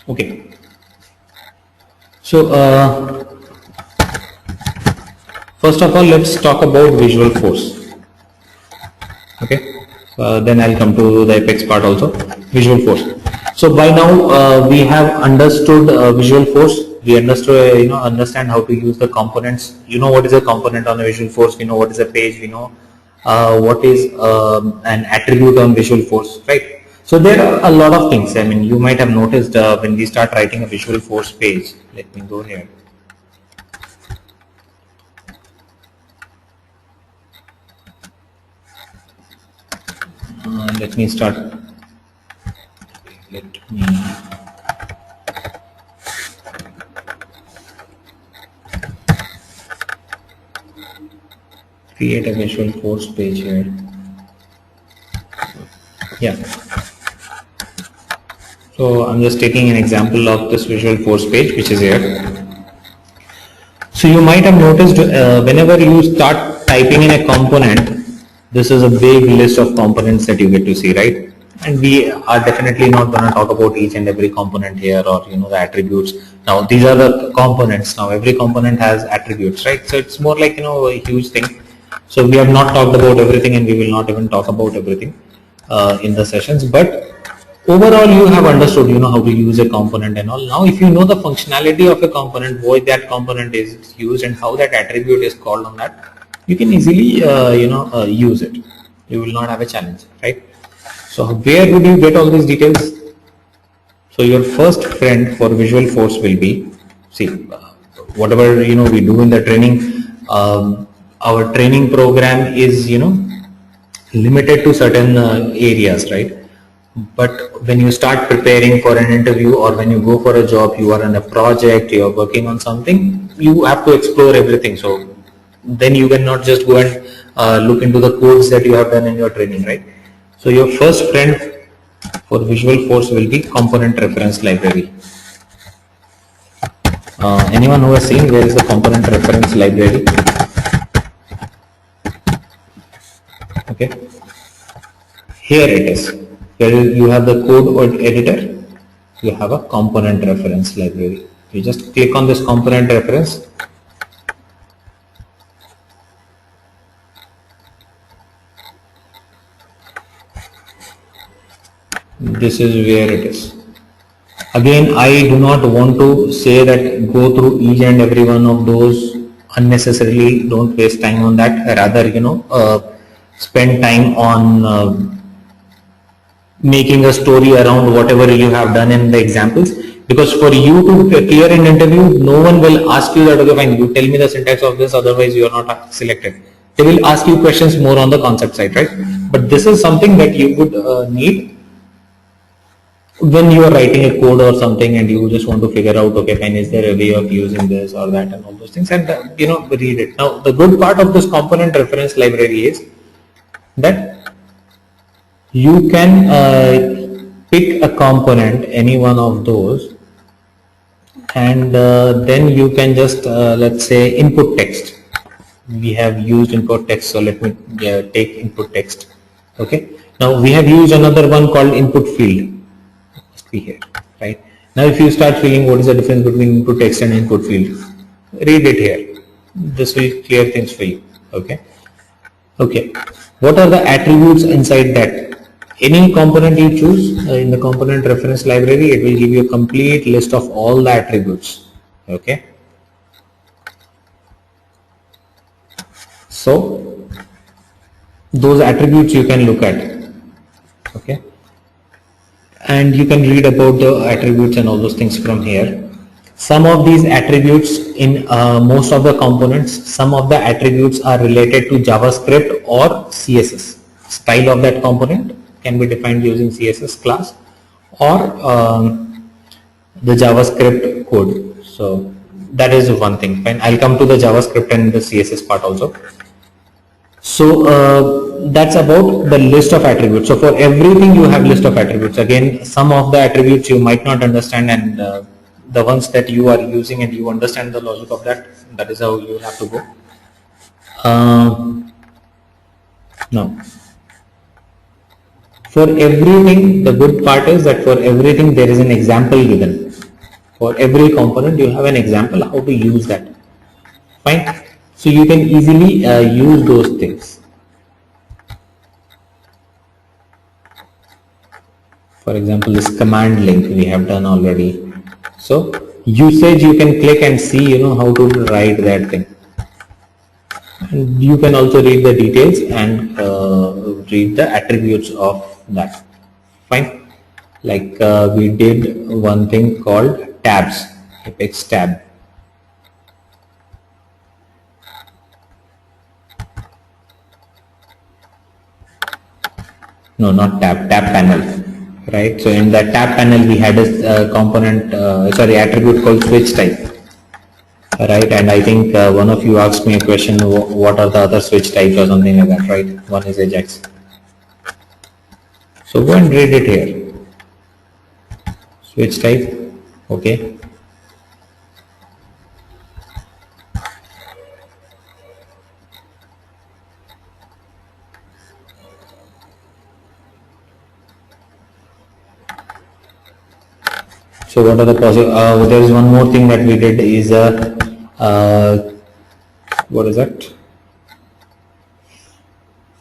Okay. So first of all, let's talk about Visual Force. Okay. Then I'll come to the Apex part also. Visual Force. So by now we have understood Visual Force. We understood, understand how to use the components. You know what is a component on a Visual Force. We know what is a page. We know what is an attribute on Visual Force, right? So there are a lot of things. I mean, you might have noticed when we start writing a Visual Force page. Let me go here. Let me start. Let me create a Visual Force page here. Yeah. So I'm just taking an example of this Visual Force page, which is here. So you might have noticed whenever you start typing in a component, this is a big list of components that you get to see, right? And we are definitely not going to talk about each and every component here, or the attributes. Now these are the components. Now every component has attributes, right? So it's more like a huge thing. So we have not talked about everything, and we will not even talk about everything in the sessions. But overall, you have understood how to use a component and all. Now if you know the functionality of a component, why that component is used and how that attribute is called on that, you can easily use it. You will not have a challenge, right? So where would you get all these details? So your first friend for Visual Force will be, see, whatever we do in the training, our training program is limited to certain areas, right? But when you start preparing for an interview, or when you go for a job, you are on a project, you are working on something, you have to explore everything. So then you cannot just go and look into the codes that you have done in your training, right? So your first friend for Visual Force will be component reference library. Anyone who has seen where is the component reference library? Okay, here it is. Here you have the code or editor. You have a component reference library. You just click on this component reference. This is where it is. Again, I do not want to say that go through each and every one of those unnecessarily. Don't waste time on that. Rather, spend time on making a story around whatever you have done in the examples. Because for you to clear an interview, no one will ask you that, okay, fine, you tell me the syntax of this, otherwise you are not selected. They will ask you questions more on the concept side, right? But this is something that you would need when you are writing a code or something, and you just want to figure out, okay, fine, is there a way of using this or that and all those things, and read it. Now the good part of this component reference library is that you can pick a component, any one of those, and then you can just let's say input text. We have used input text, so let me take input text. Okay, now we have used another one called input field. Must be here, right? Now if you start feeling what is the difference between input text and input field, read it here. This will clear things for you. Okay, what are the attributes inside that? Any component you choose in the component reference library, it will give you a complete list of all the attributes. Okay, so those attributes you can look at. Okay, and you can read about the attributes and all those things from here. Some of these attributes in most of the components, some of the attributes are related to JavaScript or CSS. Style of that component can be defined using CSS class or the JavaScript code. So that is one thing. Fine. I'll come to the JavaScript and the CSS part also. So that's about the list of attributes. So for everything you have list of attributes. Again, some of the attributes you might not understand, and the ones that you are using and you understand the logic of that, that is how you have to go. Now For everything, the good part is that for everything there is an example given. For every component you have an example how to use that. Fine. So you can easily use those things. For example, this command link we have done already. So usage, you can click and see how to write that thing. And you can also read the details and read the attributes of that. Fine. Like we did one thing called tabs, Apex tab. No, not tab panel. Right. So in that tab panel we had a component, attribute called switch type. Right, and I think one of you asked me a question, what are the other switch types or something like that, right? One is Ajax. So go and read it here. Switch type, okay. So what are the possible, there is one more thing that we did is what is that?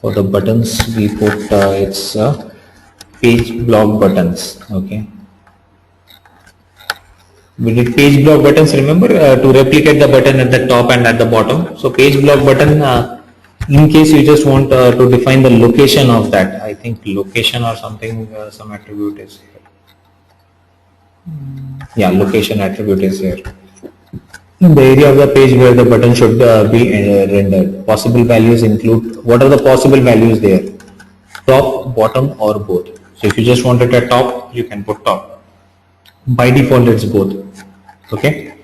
For the buttons we put it's page block buttons, okay. We did page block buttons, remember, to replicate the button at the top and at the bottom. So page block button, in case you just want to define the location of that, I think location or something, some attribute is here. Yeah, location attribute is here. The area of the page where the button should be rendered. Possible values include, what are the possible values there? Top, bottom or both. So if you just want it at top, you can put top. By default it's both. Okay.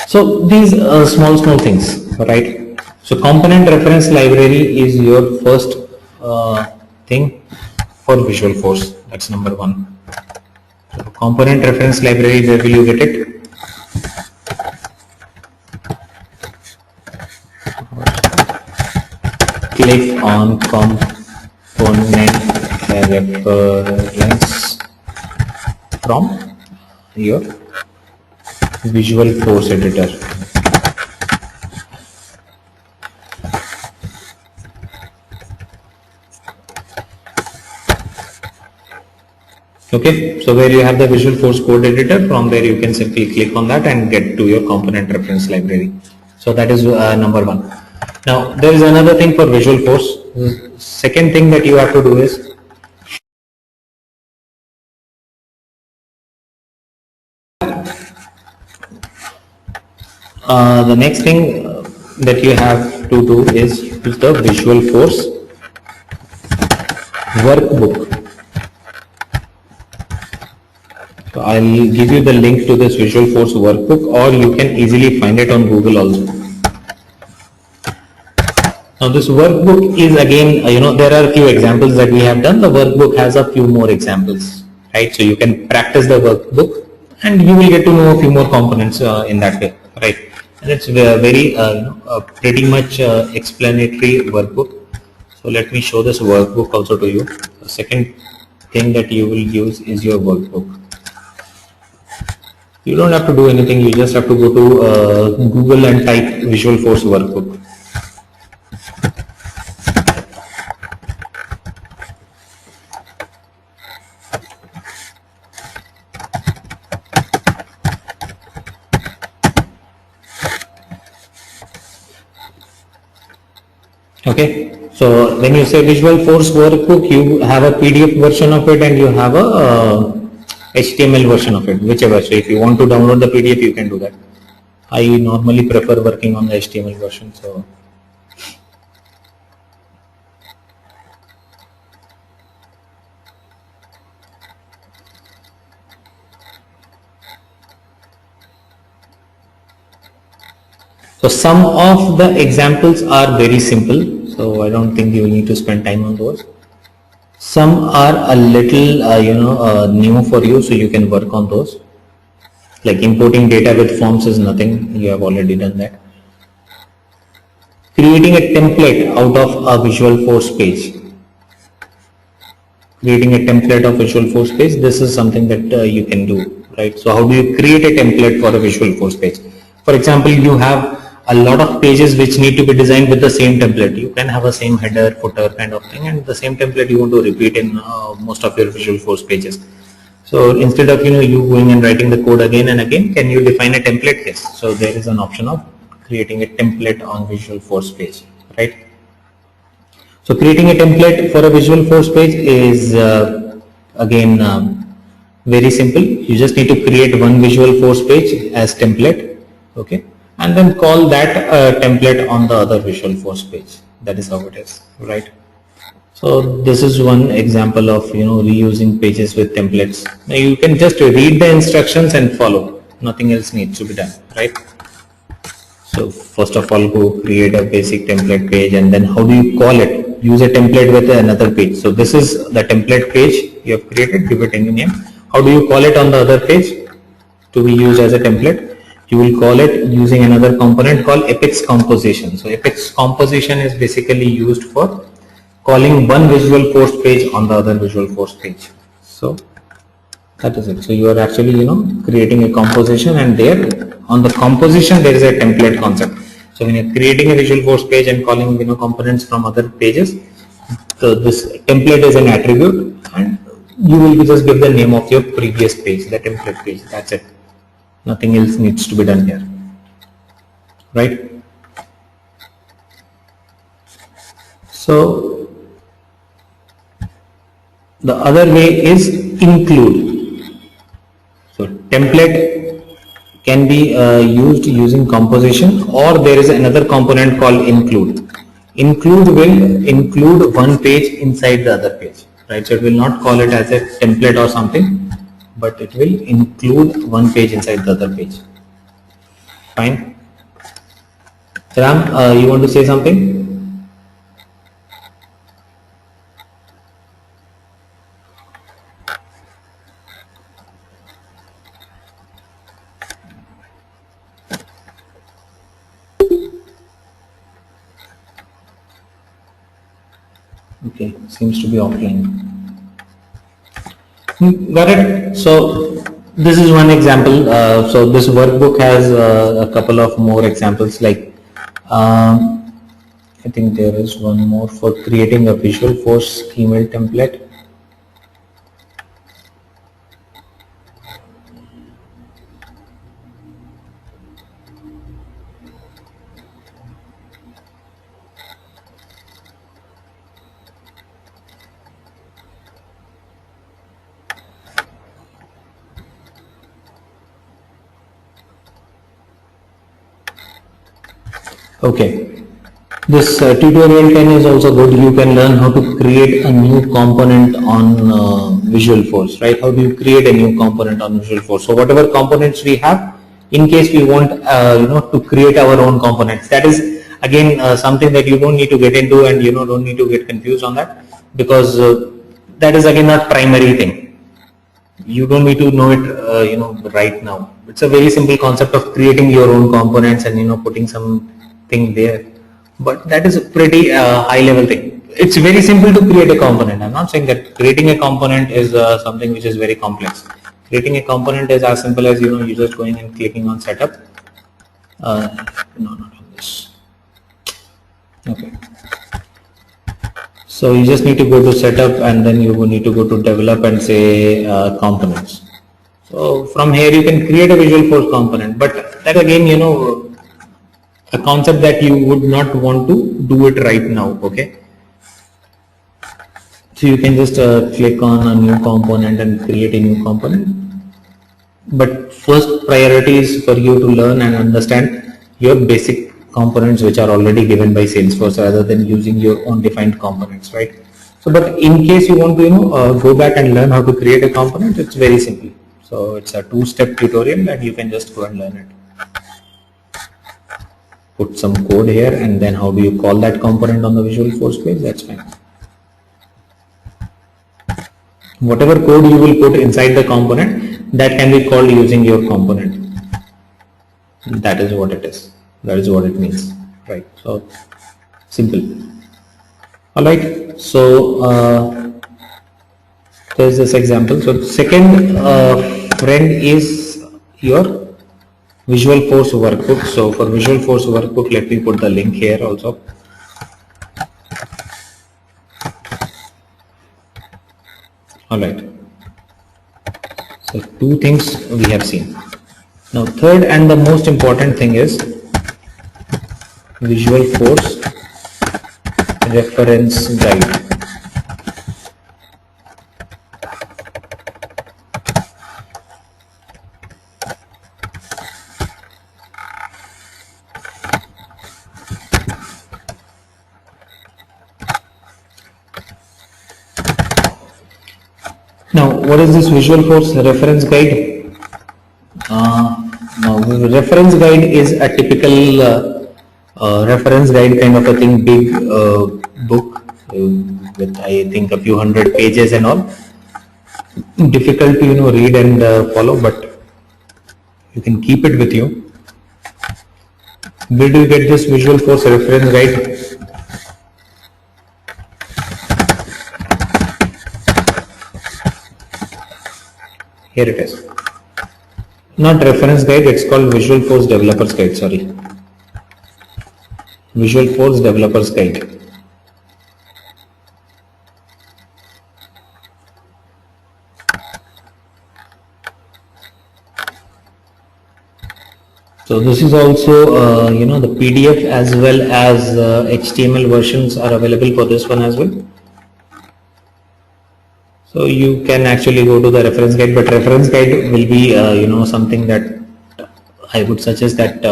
So these small things, right? So component reference library is your first thing for Visualforce. That's number one. So component reference library, where will you get it? Click on component reference from your Visualforce editor. Okay, so where you have the Visualforce code editor, from there you can simply click on that and get to your component reference library. So that is number one. Now there is another thing for Visualforce. Second thing that you have to do is the next thing that you have to do is use the Visualforce workbook. So I'll give you the link to this Visualforce workbook, or you can easily find it on Google also. Now this workbook is again, there are a few examples that we have done. The workbook has a few more examples, right? So you can practice the workbook and you will get to know a few more components in that way, right? And it's very, pretty much explanatory workbook. So let me show this workbook also to you. The second thing that you will use is your workbook. You don't have to do anything, you just have to go to Google and type Visualforce workbook. Okay, so when you say Visualforce workbook, you have a PDF version of it and you have a HTML version of it, whichever. So if you want to download the PDF, you can do that. I normally prefer working on the HTML version. So some of the examples are very simple, so I don't think you need to spend time on those. Some are a little new for you, so you can work on those. Like importing data with forms is nothing, you have already done that. Creating a template out of a Visualforce page. creating a template of Visualforce page. This is something that you can do, right? So how do you create a template for a Visualforce page? For example, you have a lot of pages which need to be designed with the same template. You can have a same header, footer kind of thing, and the same template you want to repeat in most of your Visualforce pages. So instead of you going and writing the code again and again, can you define a template? Yes. So there is an option of creating a template on Visualforce page, right? So creating a template for a Visualforce page is again very simple. You just need to create one Visualforce page as template, okay, and then call that template on the other Visualforce page. That is how it is, right? So this is one example of reusing pages with templates. Now you can just read the instructions and follow. Nothing else needs to be done, right? So first of all, go create a basic template page, and then how do you call it? Use a template with another page. So this is the template page you have created. Give it any name. How do you call it on the other page to be used as a template? You will call it using another component called Apex Composition. So Apex Composition is basically used for calling one Visualforce page on the other Visualforce page. So that is it. So you are actually creating a composition, and there on the composition there is a template concept. So when you're creating a Visualforce page and calling components from other pages, so this template is an attribute, and you will just give the name of your previous page, the template page. That's it. Nothing else needs to be done here, right? So the other way is include. So template can be used using composition, or there is another component called include. Include will include one page inside the other page, right? So it will not call it as a template or something, but it will include one page inside the other page. Fine. Ram, you want to say something? Okay, seems to be offline. Got it. So this is one example. So this workbook has a couple of more examples. Like I think there is one more for creating a Visualforce email template. Okay, this tutorial 10 is also good. You can learn how to create a new component on Visualforce, right? How do you create a new component on Visualforce? So whatever components we have, in case we want to create our own components, that is again something that you don't need to get into, and don't need to get confused on that, because that is again not primary thing. You don't need to know it right now. It's a very simple concept of creating your own components and putting some thing there, but that is a pretty high level thing. It's very simple to create a component. I'm not saying that creating a component is something which is very complex. Creating a component is as simple as you just going and clicking on setup. No, not on this. Okay. So you just need to go to setup, and then you need to go to develop and say components. So from here you can create a Visualforce component, but that again a concept that you would not want to do it right now. Okay, so you can just click on a new component and create a new component, but first priority is for you to learn and understand your basic components which are already given by Salesforce, rather than using your own defined components, right? So but in case you want to go back and learn how to create a component, it's very simple. So it's a two-step tutorial, and you can just go and learn it. Put some code here, and then how do you call that component on the Visualforce page? That's fine. Whatever code you will put inside the component, that can be called using your component. That is what it is. That is what it means, right? So simple. All right. So there's this example. So second friend is your Visualforce workbook. So for Visualforce workbook, let me put the link here also. All right. So two things we have seen. Now third and the most important thing is Visualforce reference guide. Now, what is this Visualforce reference guide? Now, reference guide is a typical reference guide kind of a thing, big book with I think a few hundred pages and all. Difficult to read and follow, but you can keep it with you. Where do you get this Visualforce reference guide? Here it is. Not reference guide, it's called Visualforce Developers Guide, sorry. Visualforce Developers Guide. So this is also, the PDF as well as HTML versions are available for this one as well. So you can actually go to the reference guide, but reference guide will be, something that I would suggest that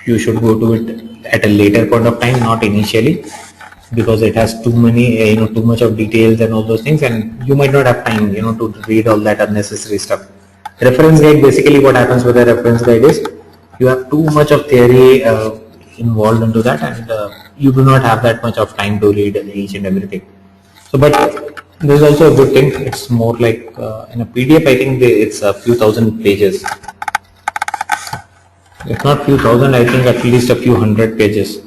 you should go to it at a later point of time, not initially, because it has too many, too much of details and all those things, and you might not have time, to read all that unnecessary stuff. Reference guide, basically what happens with a reference guide is you have too much of theory involved into that, and you do not have that much of time to read each and everything. So, but this is also a good thing. It's more like in a PDF, I think it's a few thousand pages. If not few thousand, I think at least a few hundred pages.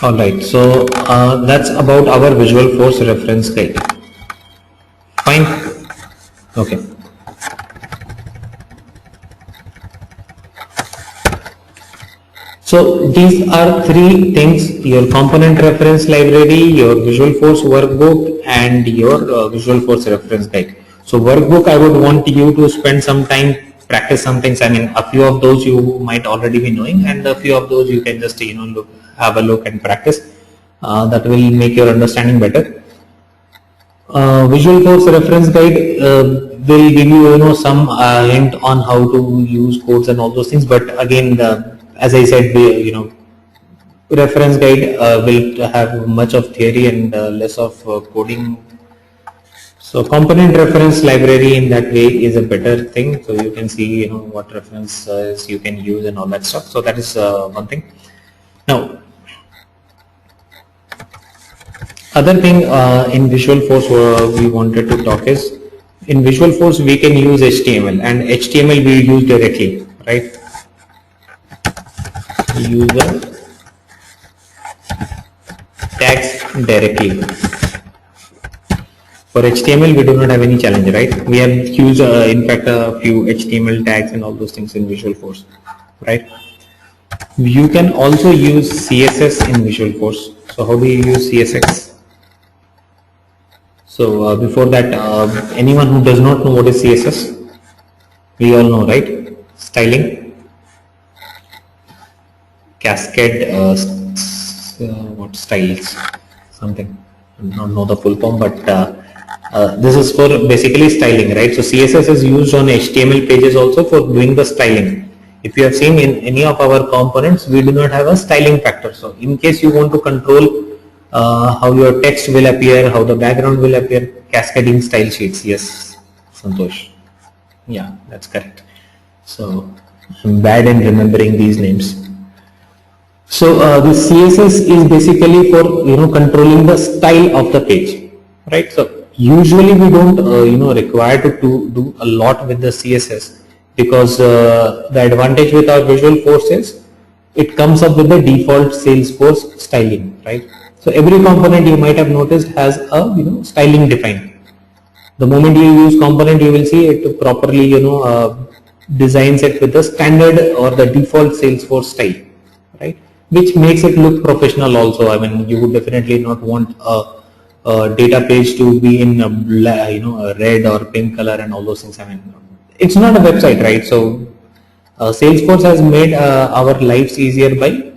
Alright, so that's about our Visualforce reference guide. Fine. Okay. So these are three things: your component reference library, your Visualforce workbook, and your Visualforce reference guide. So workbook, I would want you to spend some time, practice some things. I mean, a few of those you might already be knowing, and a few of those you can just have a look and practice. That will make your understanding better. Visualforce reference guide will give you some hint on how to use codes and all those things, but again, as I said, reference guide will have much of theory and less of coding. So component reference library in that way is a better thing, so you can see what references you can use and all that stuff. So that is one thing. Now, other thing in Visualforce we wanted to talk is, in Visualforce we can use HTML, and HTML we use directly, right? User tags directly. For HTML we do not have any challenge, right? We have used in fact a few HTML tags and all those things in Visualforce, right? You can also use CSS in Visualforce. So how do you use CSS? So before that, anyone who does not know what is CSS, we all know, right? Styling, cascade, what styles, something. I do not know the full form, but this is for basically styling, right? So CSS is used on HTML pages also for doing the styling. If you have seen in any of our components, we do not have a styling factor. So in case you want to control how your text will appear, how the background will appear, cascading style sheets. Yes, Santosh. Yeah, that's correct. So I'm bad in remembering these names. So the CSS is basically for controlling the style of the page, right? So usually we don't require to do a lot with the CSS, because the advantage with our Visual Force is it comes up with the default Salesforce styling, right? So every component, you might have noticed, has a styling defined. The moment you use component, you will see it properly designs it with the standard or the default Salesforce style, right? Which makes it look professional also. I mean, you would definitely not want a data page to be in a red or pink color and all those things. I mean, it's not a website, right? So Salesforce has made our lives easier by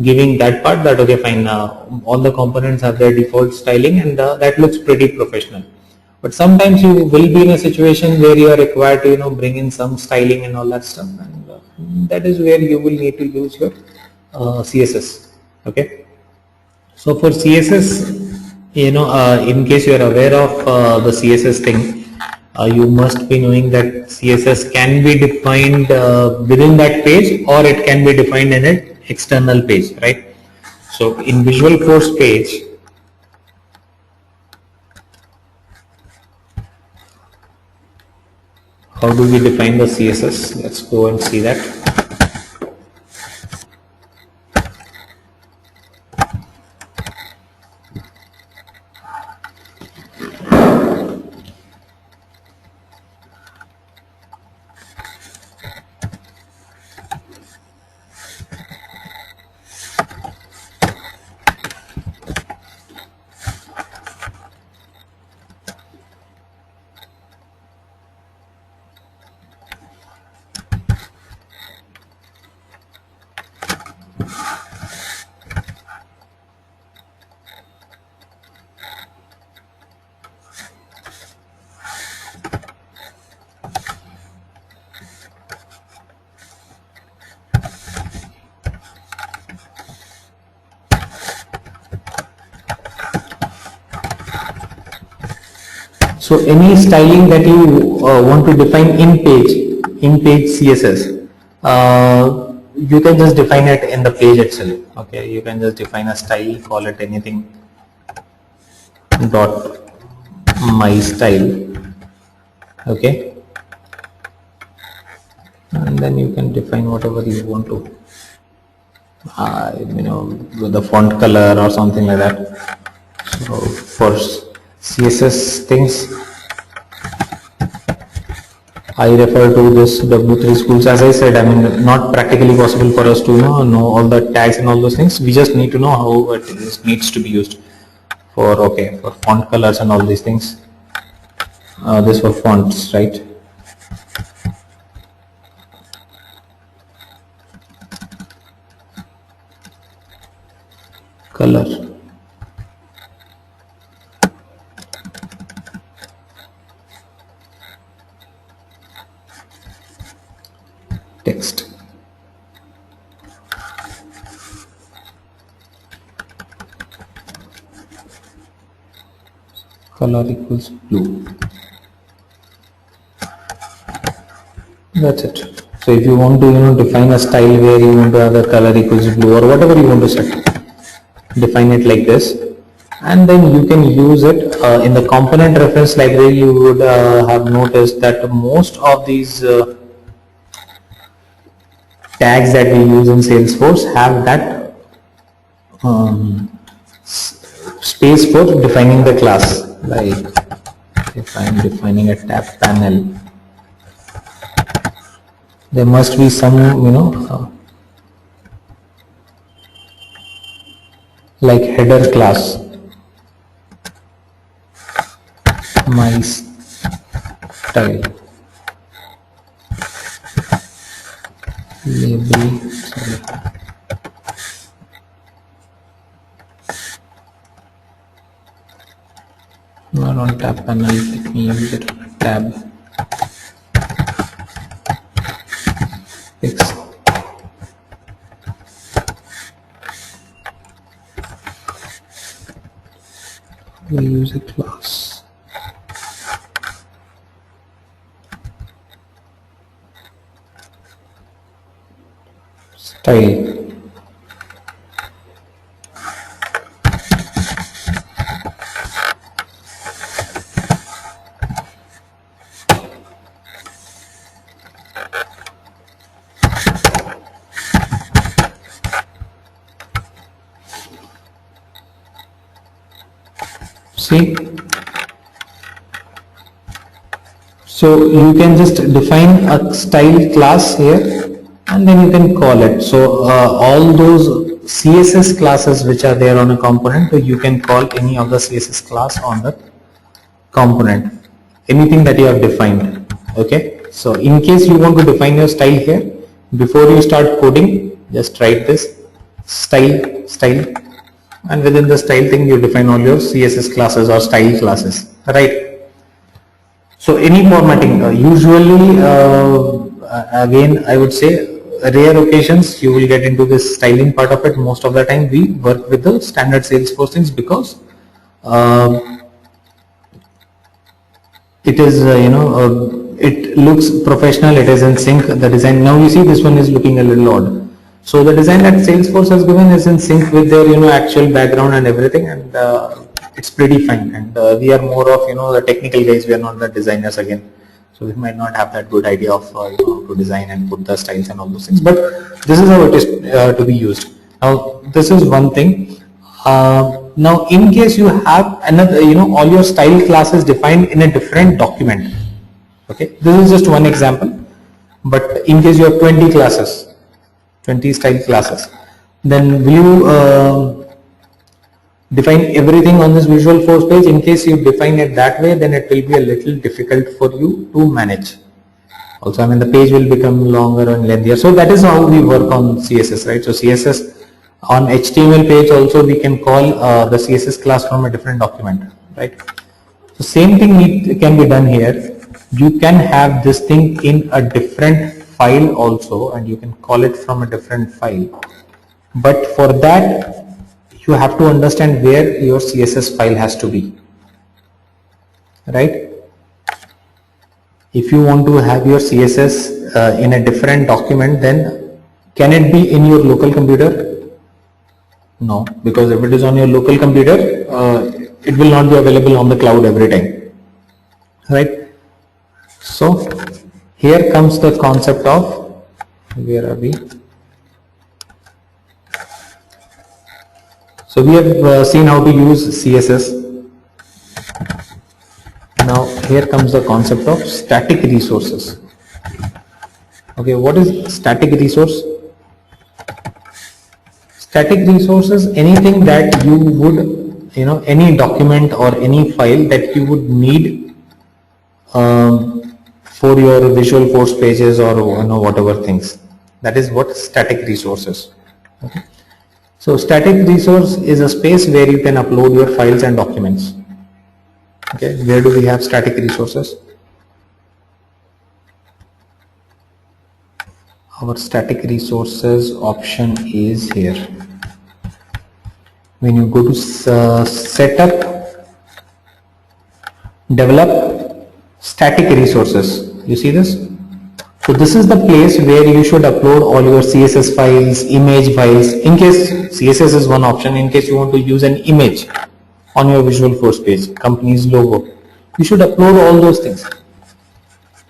giving that part, that okay fine, all the components have their default styling, and that looks pretty professional. But sometimes you will be in a situation where you are required to bring in some styling and all that stuff, and that is where you will need to use your CSS. Okay, so for CSS, in case you are aware of the CSS thing, you must be knowing that CSS can be defined within that page, or it can be defined in an external page, right? So in Visual Force page, how do we define the CSS? Let's go and see that. So any styling that you want to define in page CSS, you can just define it in the page itself. Okay, you can just define a style, call it anything dot my style. Okay, and then you can define whatever you want to, with the font color or something like that. So for CSS things, I refer to this W3 Schools. As I said, I mean, not practically possible for us to know all the tags and all those things. We just need to know how it needs to be used for for font colors and all these things. This for fonts, right? Color. Text. Color equals blue. That's it. So if you want to define a style where you want to have the color equals blue or whatever you want to set, define it like this, and then you can use it in the component reference library. You would have noticed that most of these tags that we use in Salesforce have that space for defining the class. Like if I am defining a tab panel, there must be some like header class, my style, label, sorry. Not on tab panel, let me use it on tab. Fix. We use a class. Style. See, so you can just define a style class here and then you can call it. So all those CSS classes which are there on a component, you can call any of the CSS class on the component, anything that you have defined. Okay, so in case you want to define your style here, before you start coding, just write this style, and within the style thing you define all your CSS classes or style classes, right? So any formatting, usually again I would say rare occasions you will get into this styling part of it. Most of the time we work with the standard Salesforce things because it is it looks professional, it is in sync, the design. Now you see this one is looking a little odd. So the design that Salesforce has given is in sync with their actual background and everything, and it's pretty fine. And we are more of the technical guys, we are not the designers again, so we might not have that good idea of to design and put the styles and all those things, but this is how it is to be used. Now this is one thing. Now in case you have another all your style classes defined in a different document, okay, this is just one example, but in case you have 20 classes, 20 style classes, then will you define everything on this Visual Force page? In case you define it that way, then it will be a little difficult for you to manage. Also, the page will become longer and lengthier. So that is how we work on CSS, right? So CSS on HTML page also we can call the CSS class from a different document, right? So same thing can be done here. You can have this thing in a different file also, and you can call it from a different file. But for that, you have to understand where your CSS file has to be, right? If you want to have your CSS in a different document, then can it be in your local computer? No, because if it is on your local computer, it will not be available on the cloud every time, right? So here comes the concept of, where are we? So we have seen how to use CSS. Now here comes the concept of static resources. Okay, what is static resource? Static resources, anything that you would, any document or any file that you would need for your Visual Force pages or whatever things. That is what static resources. Okay. So static resource is a space where you can upload your files and documents. Okay, where do we have static resources? Our static resources option is here. When you go to setup, develop static resources, you see this? So this is the place where you should upload all your CSS files, image files. In case CSS is one option, in case you want to use an image on your Visual Force page, company's logo, you should upload all those things.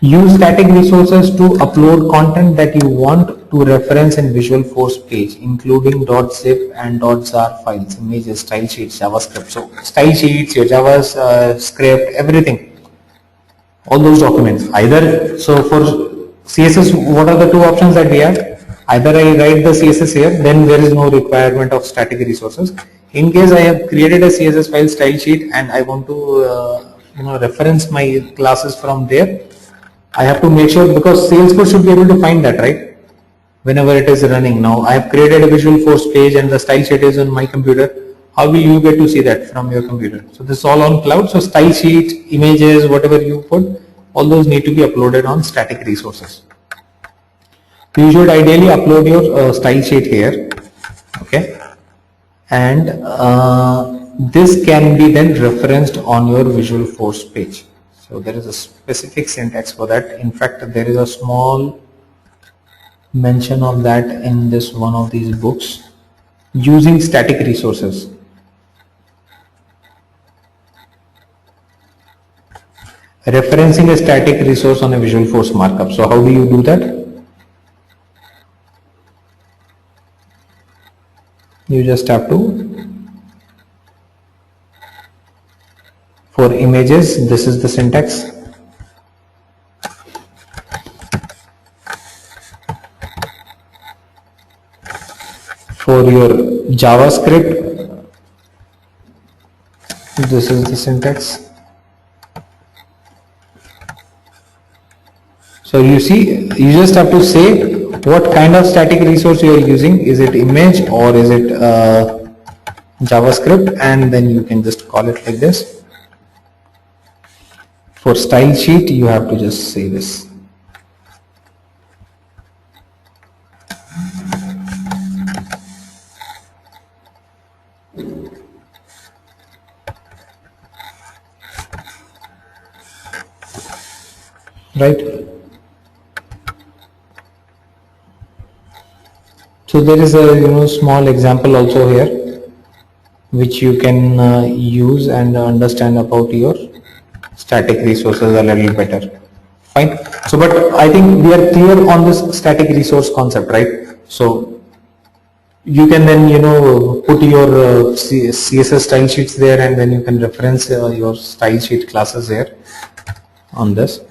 Use static resources to upload content that you want to reference in Visual Force page, including .zip and .zar files, images, style sheets, JavaScript. So style sheets, your JavaScript, everything, all those documents. Either, so for CSS, what are the two options that we have? Either I write the CSS here, then there is no requirement of static resources. In case I have created a CSS file style sheet and I want to reference my classes from there, I have to make sure, because Salesforce should be able to find that, right? Whenever it is running. Now I have created a Visual Force page and the style sheet is on my computer. How will you get to see that from your computer? So this is all on cloud. So style sheet, images, whatever you put, all those need to be uploaded on static resources. You should ideally upload your style sheet here, okay? And this can be then referenced on your Visual Force page. So there is a specific syntax for that. In fact, there is a small mention of that in this one of these books, using static resources. Referencing a static resource on a Visual Force markup. So how do you do that? You just have to For images, this is the syntax. For your JavaScript, this is the syntax. So you see, you just have to say what kind of static resource you are using. Is it image or is it JavaScript, and then you can just call it like this. For style sheet, you have to just say this. Right. So there is a small example also here, which you can use and understand about your static resources a little better. Fine. So, but I think we are clear on this static resource concept, right? So you can then put your CSS style sheets there, and then you can reference your style sheet classes there on this.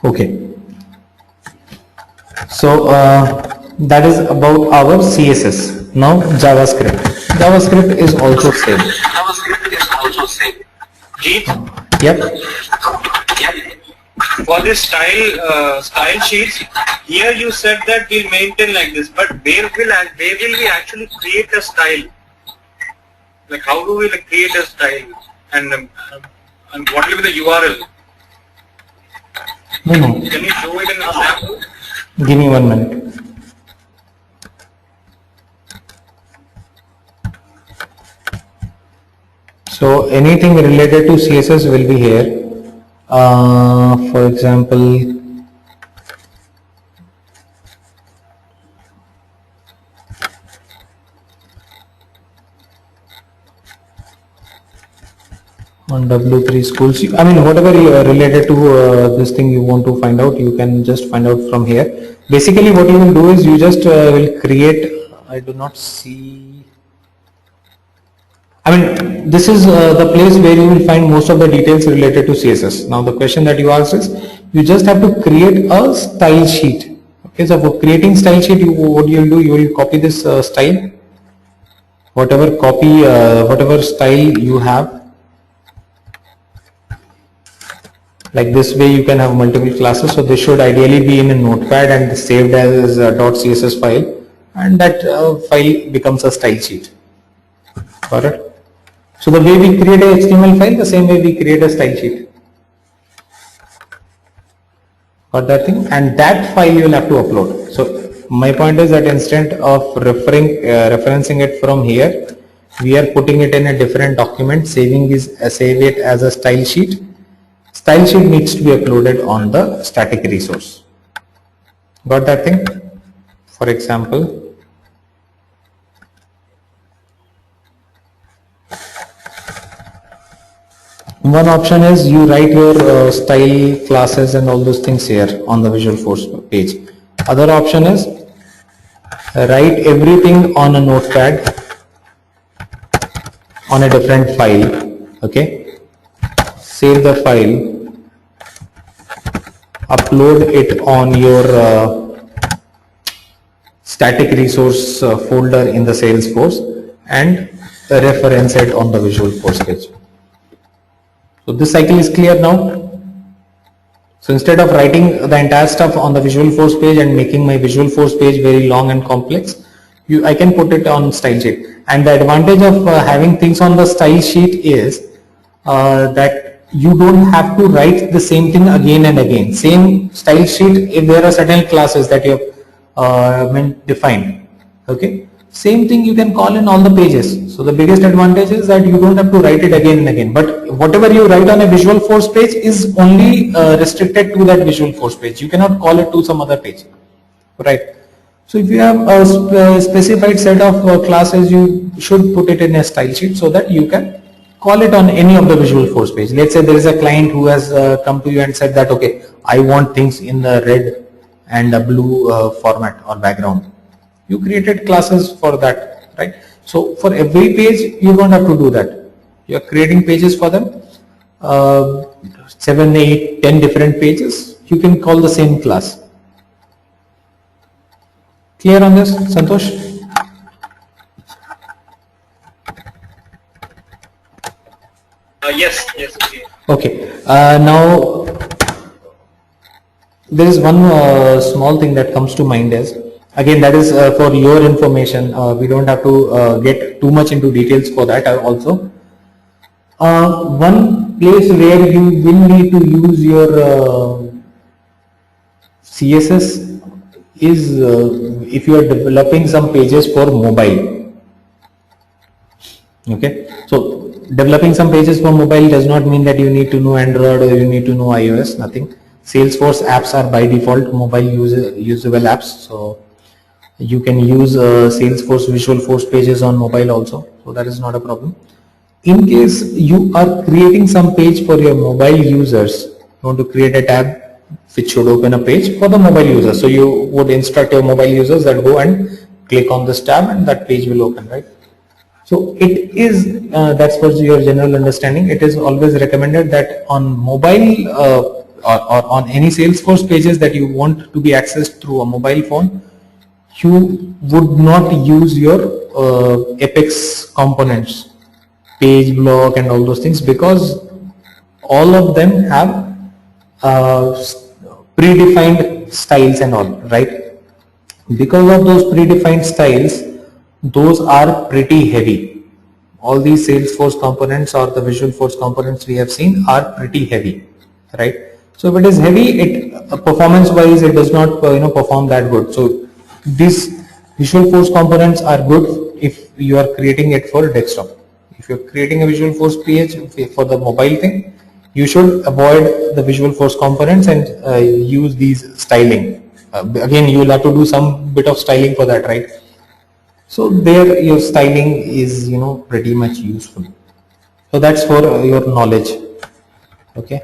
Okay, so that is about our CSS. Now JavaScript. JavaScript is also same. Jeet? Yep. For this style sheets, here you said that we'll maintain like this, but where will we actually create a style? Like how do we create a style, and what will be the URL? No. Can you show it in an example? Give me 1 minute. So anything related to CSS will be here. For example, on W3 schools, I mean whatever related to this thing you want to find out, you can just find out from here. Basically what you will do is you just will create, I do not see, I mean this is the place where you will find most of the details related to CSS. Now the question that you asked is, you just have to create a style sheet. Okay, so for creating style sheet, what you will do, you will copy this style, whatever style you have. Like this way you can have multiple classes. So this should ideally be in a notepad and saved as a .css file, and that file becomes a style sheet. Got it? So the way we create a HTML file, the same way we create a style sheet. Got that thing? And that file you will have to upload. So my point is that instead of referencing it from here, we are putting it in a different document, save it as a style sheet. Style sheet needs to be uploaded on the static resource. Got that thing? For example, one option is you write your style classes and all those things here on the Visualforce page. Other option is write everything on a notepad on a different file. Okay. Save the file, upload it on your static resource folder in the Salesforce, and reference it on the Visualforce page. So this cycle is clear now. So instead of writing the entire stuff on the Visualforce page and making my Visualforce page very long and complex, I can put it on style sheet. And the advantage of having things on the style sheet is that you don't have to write the same thing again and again. Same style sheet, if there are certain classes that you have defined, okay, same thing you can call in all the pages. So the biggest advantage is that you don't have to write it again and again, but whatever you write on a Visualforce page is only restricted to that Visualforce page. You cannot call it to some other page, right? So if you have a specified set of classes, you should put it in a style sheet so that you can call it on any of the Visualforce page. Let's say there is a client who has come to you and said that, okay, I want things in the red and a blue format or background. You created classes for that, right? So for every page, you don't have to do that. You are creating pages for them, 7, 8, 10 different pages. You can call the same class. Clear on this, Santosh? Yes, yes. Okay. Now there is one small thing that comes to mind is, again, that is for your information. We don't have to get too much into details for that also. One place where you will need to use your CSS is if you are developing some pages for mobile. Okay, so developing some pages for mobile does not mean that you need to know Android or you need to know iOS, nothing. Salesforce apps are by default mobile usable apps, so you can use Salesforce Visualforce pages on mobile also, so that is not a problem. In case you are creating some page for your mobile users, you want to create a tab which should open a page for the mobile users. So you would instruct your mobile users that go and click on this tab and that page will open, right? So it is, that's for your general understanding, it is always recommended that on mobile or on any Salesforce pages that you want to be accessed through a mobile phone, you would not use your Apex components, page block and all those things, because all of them have predefined styles and all, right? Because of those predefined styles, those are pretty heavy. All these Salesforce components or the Visualforce components we have seen are pretty heavy, right? So if it is heavy, it performance wise it does not perform that good. So these Visualforce components are good if you are creating it for desktop. If you are creating a Visualforce page for the mobile thing, you should avoid the Visualforce components and use these styling. Again, you will have to do some bit of styling for that, right? So there your styling is pretty much useful. So that's for your knowledge. Okay.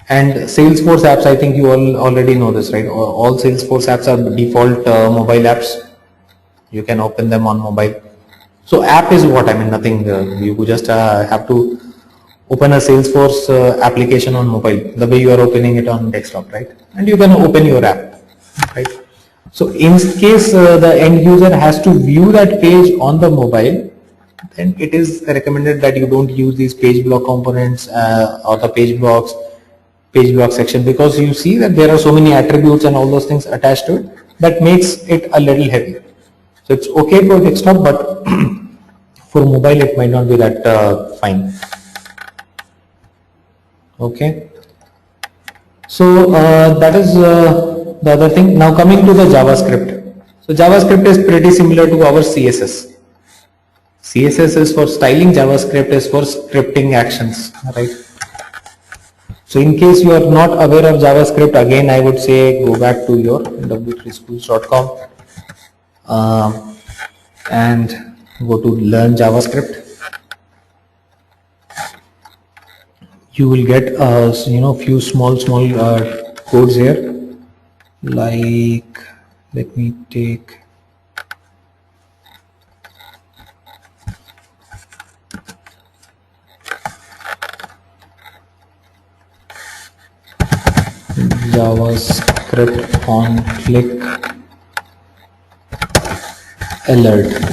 And Salesforce apps, I think you all already know this, right? All Salesforce apps are default mobile apps. You can open them on mobile. So app is what? I mean, nothing. You just have to open a Salesforce application on mobile, the way you are opening it on desktop, right? And you can open your app, right? So in case the end user has to view that page on the mobile, then it is recommended that you don't use these page block components or the page block section, because you see that there are so many attributes and all those things attached to it that makes it a little heavy. So it's okay for desktop, but for mobile it might not be that fine. Okay. So that is the other thing. Now coming to the JavaScript. So JavaScript is pretty similar to our CSS. CSS is for styling, JavaScript is for scripting actions, right? So in case you are not aware of JavaScript, again I would say go back to your w3schools.com and go to learn JavaScript. You will get few small codes here, like let me take JavaScript on click alert.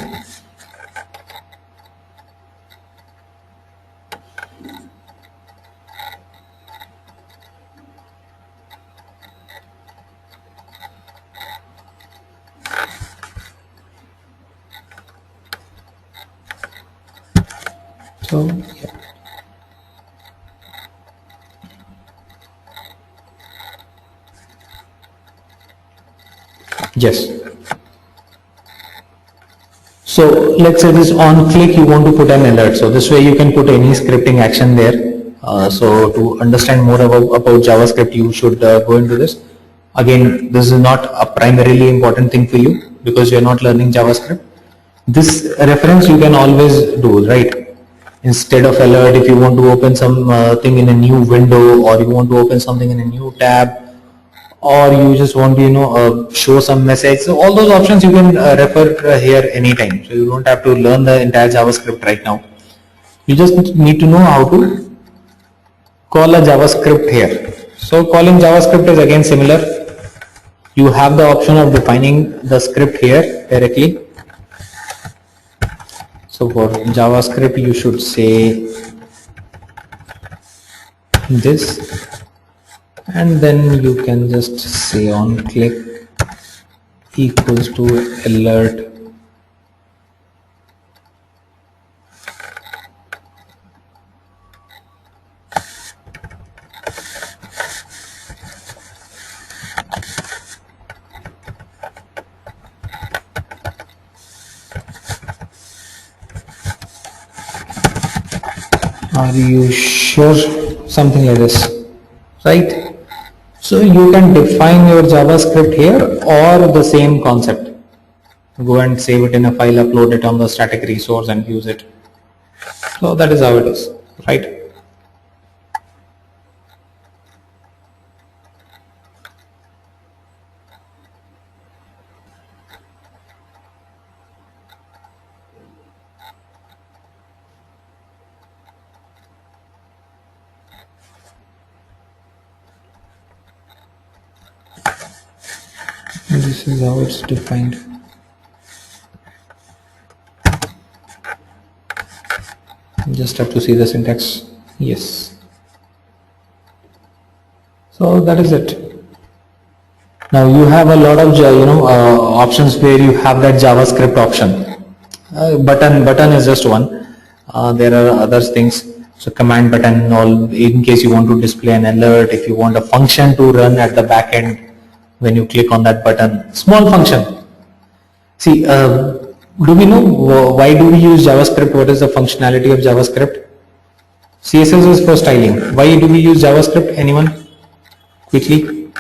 So yeah. Yes. So let's say this on click you want to put an alert. So this way you can put any scripting action there. So to understand more about JavaScript, you should go into this. Again, this is not a primarily important thing for you because you're not learning JavaScript. This reference you can always do, right? Instead of alert, if you want to open some thing in a new window, or you want to open something in a new tab, or you just want to show some message, so all those options you can refer here anytime. So you don't have to learn the entire JavaScript right now. You just need to know how to call a JavaScript here. So calling JavaScript is again similar. You have the option of defining the script here directly. So for JavaScript you should say this, and then you can just say on click equals to alert are you sure, something like this, right? So you can define your JavaScript here, or the same concept, go and save it in a file, upload it on the static resource and use it. So that is how it is, right? This is how it's defined. Just have to see the syntax. Yes. So that is it. Now you have a lot of options where you have that JavaScript option. Button is just one. There are other things. So command button, all in case you want to display an alert. If you want a function to run at the back end when you click on that button, small function. See, do we know why do we use JavaScript? What is the functionality of JavaScript? CSS is for styling. Why do we use JavaScript? Anyone? Quickly.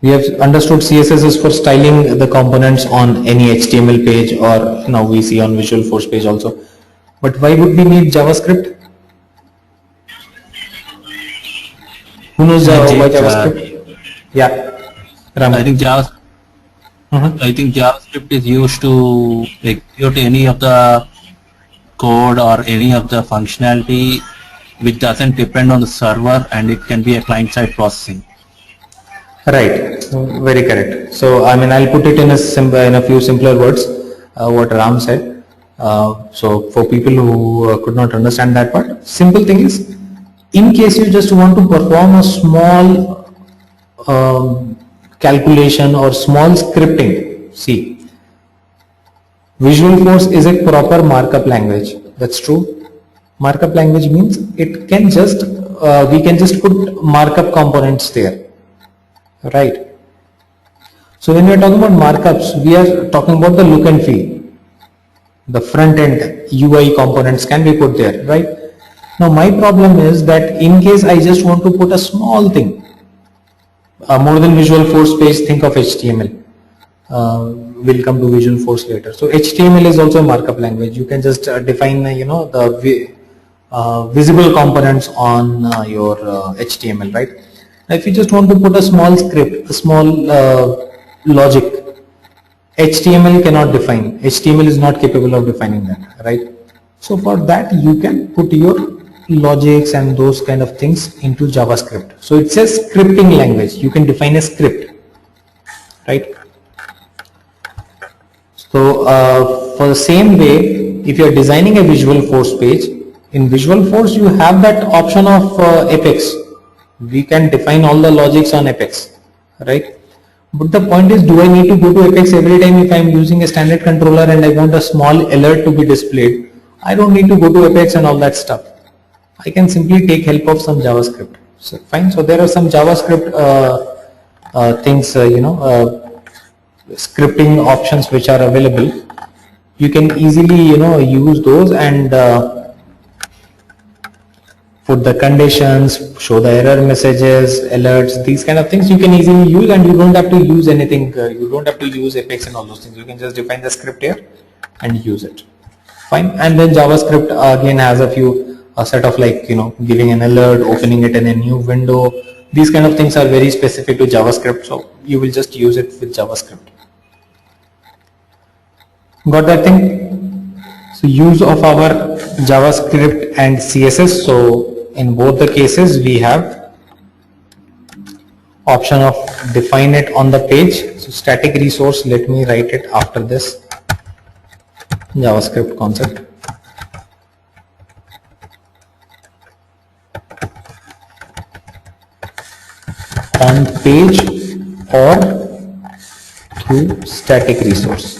We have understood CSS is for styling the components on any HTML page, or now we see on Visualforce page also. But why would we need JavaScript? Who knows why JavaScript? Yeah, Ram. I think JavaScript is used to execute any of the code or any of the functionality which doesn't depend on the server, and it can be a client-side processing. Right, very correct. So I mean, I'll put it in a few simpler words. What Ram said. So for people who could not understand that part, simple thing is, in case you just want to perform a small calculation or small scripting, see, Visualforce is a proper markup language. That's true. Markup language means it can just we can just put markup components there, right? So when we are talking about markups, we are talking about the look and feel. The front end UI components can be put there, right? Now my problem is that in case I just want to put a small thing, more than Visualforce page, think of HTML. We'll come to Visualforce later. So HTML is also a markup language. You can just define the visible components on your HTML, right? Now if you just want to put a small script, a small logic, HTML cannot define. HTML is not capable of defining that, right? So for that you can put your logics and those kind of things into JavaScript. So it's a scripting language. You can define a script, right? So for the same way, if you are designing a Visualforce page, in Visualforce you have that option of Apex. We can define all the logics on Apex, right? But the point is, do I need to go to Apex every time if I am using a standard controller and I want a small alert to be displayed? I don't need to go to Apex and all that stuff. I can simply take help of some JavaScript. So fine. So there are some JavaScript things, scripting options which are available. You can easily, use those, and put the conditions, show the error messages, alerts, these kind of things you can easily use, and you don't have to use anything, you don't have to use Apex and all those things. You can just define the script here and use it. Fine. And then JavaScript again has a set of, like, giving an alert, opening it in a new window. These kind of things are very specific to JavaScript, so you will just use it with JavaScript. Got that thing? So use of our JavaScript and CSS. So in both the cases we have option of define it on the page. So static resource, let me write it after this JavaScript concept. On page or through static resource.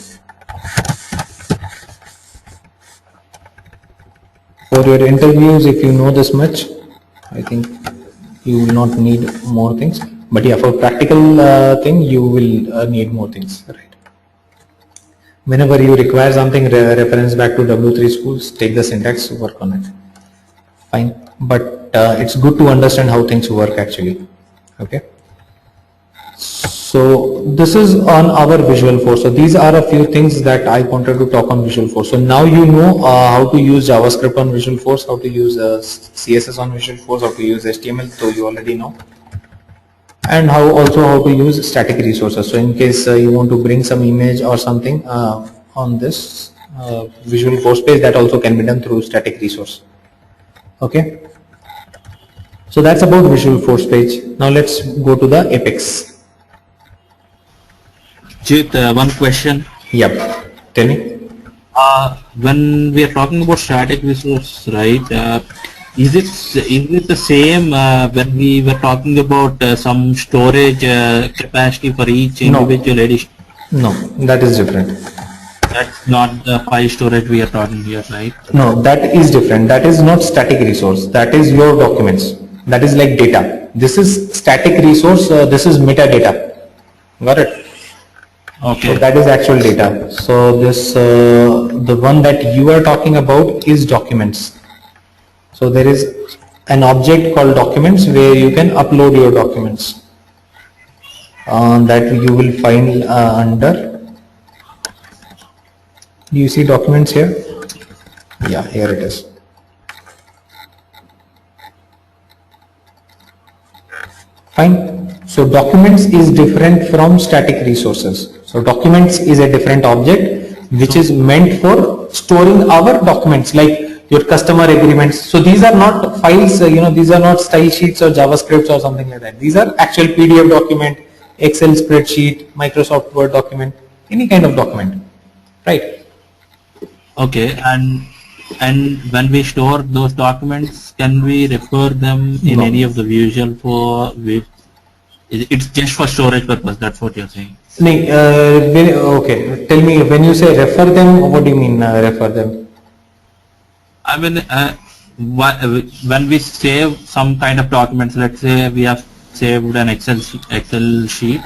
For your interviews, if you know this much, I think you will not need more things. But yeah, for practical thing, you will need more things, right? Whenever you require something, reference back to W3 schools, take the syntax, work on it. Fine. But it's good to understand how things work actually. Okay. So this is on our Visualforce. So these are a few things that I wanted to talk on Visualforce. So now you know how to use JavaScript on Visualforce, how to use CSS on Visualforce, how to use HTML, so you already know. And also how to use static resources. So in case you want to bring some image or something on this Visualforce page, that also can be done through static resource. Okay. So that's about Visualforce page. Now let's go to the Apex. Jit, one question. Yep. Tell me. When we are talking about static resource, right? Is it the same when we were talking about some storage capacity for each individual edition? No, that is different. That's not the file storage we are talking here, right? No, that is different. That is not static resource. That is your documents. That is like data. This is static resource. This is metadata. Got it? Okay. So that is actual data. So this, the one that you are talking about is documents. So there is an object called documents where you can upload your documents. That you will find under. Do you see documents here? Yeah, here it is. Fine. So documents is different from static resources. So documents is a different object which is meant for storing our documents, like your customer agreements. So these are not files, these are not style sheets or JavaScripts or something like that. These are actual PDF document, Excel spreadsheet, Microsoft Word document, any kind of document, right? Okay, and when we store those documents, can we refer them in any of the Visualforce? It's just for storage purpose. That's what you're saying. Okay. Tell me, when you say refer them, what do you mean refer them? I mean, when we save some kind of documents, let's say we have saved an Excel sheet,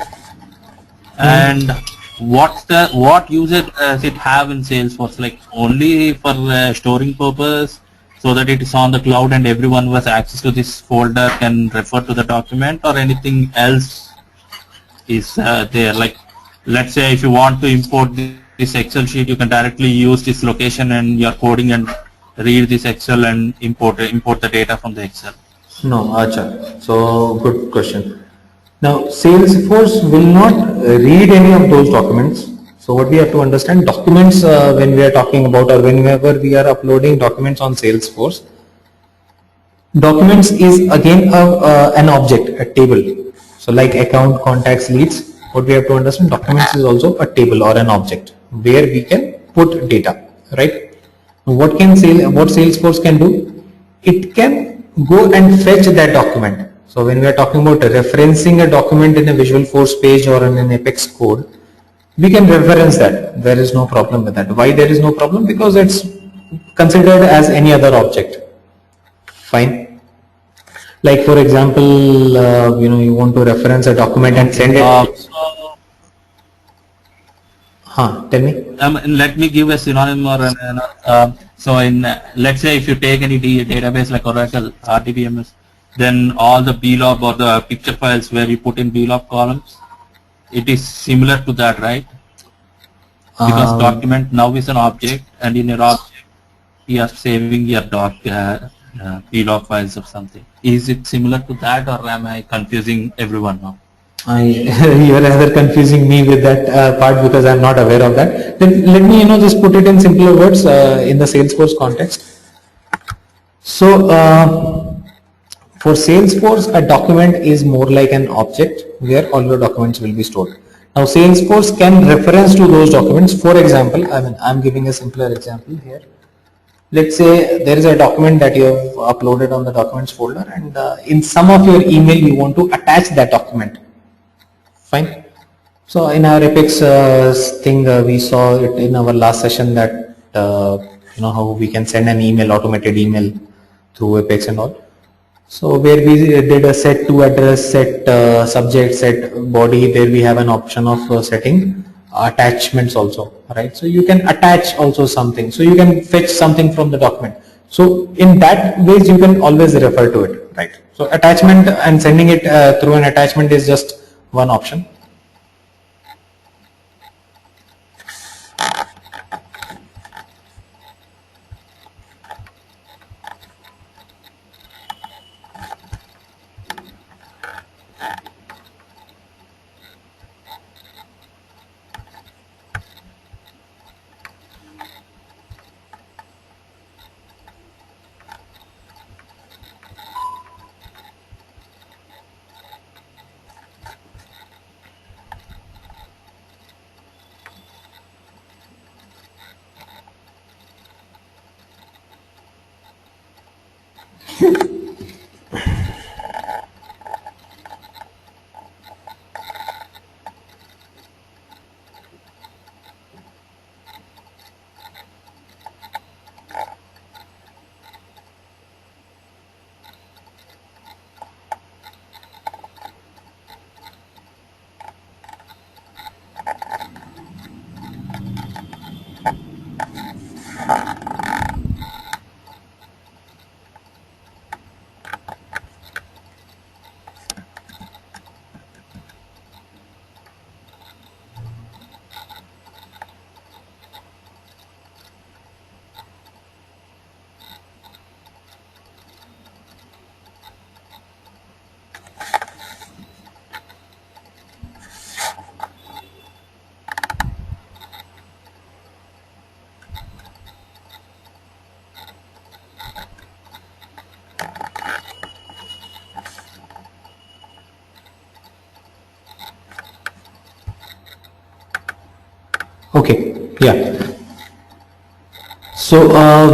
and what user does it have in Salesforce? Like only for storing purpose, so that it is on the cloud and everyone who has access to this folder can refer to the document, or anything else is there? Like, let's say if you want to import this Excel sheet, you can directly use this location and you're coding and read this Excel and import the data from the Excel. No, acha. So good question. Now Salesforce will not read any of those documents. So what we have to understand, documents when we are talking about, or whenever we are uploading documents on Salesforce, documents is again an object, a table. So like account, contacts, leads, what we have to understand, documents is also a table or an object where we can put data, right? What Salesforce can do? It can go and fetch that document. So when we are talking about referencing a document in a Visualforce page or in an Apex code, we can reference that. There is no problem with that. Why there is no problem? Because it's considered as any other object. Fine. Like for example, you want to reference a document and send it. Tell me. Let me give a synonym or so in let's say if you take any database like Oracle RDBMS, then all the blob or the picture files where you put in blob columns, it is similar to that, right? Because document now is an object, and in your object you are saving your blob files or something. Is it similar to that, or am I confusing everyone now? You are rather confusing me with that part because I am not aware of that. Then let me just put it in simpler words in the Salesforce context. So for Salesforce, a document is more like an object where all your documents will be stored. Now Salesforce can reference to those documents. For example, I'm giving a simpler example here. Let's say there is a document that you have uploaded on the documents folder, and in some of your email you want to attach that document. Fine. So in our Apex thing, we saw it in our last session that how we can send an email, automated email through Apex and all. So where we did a set to address, set subject, set body, there we have an option of setting attachments also, right? So you can attach also something. So you can fetch something from the document. So in that ways you can always refer to it, right? So attachment and sending it through an attachment is just one option. Okay, yeah. So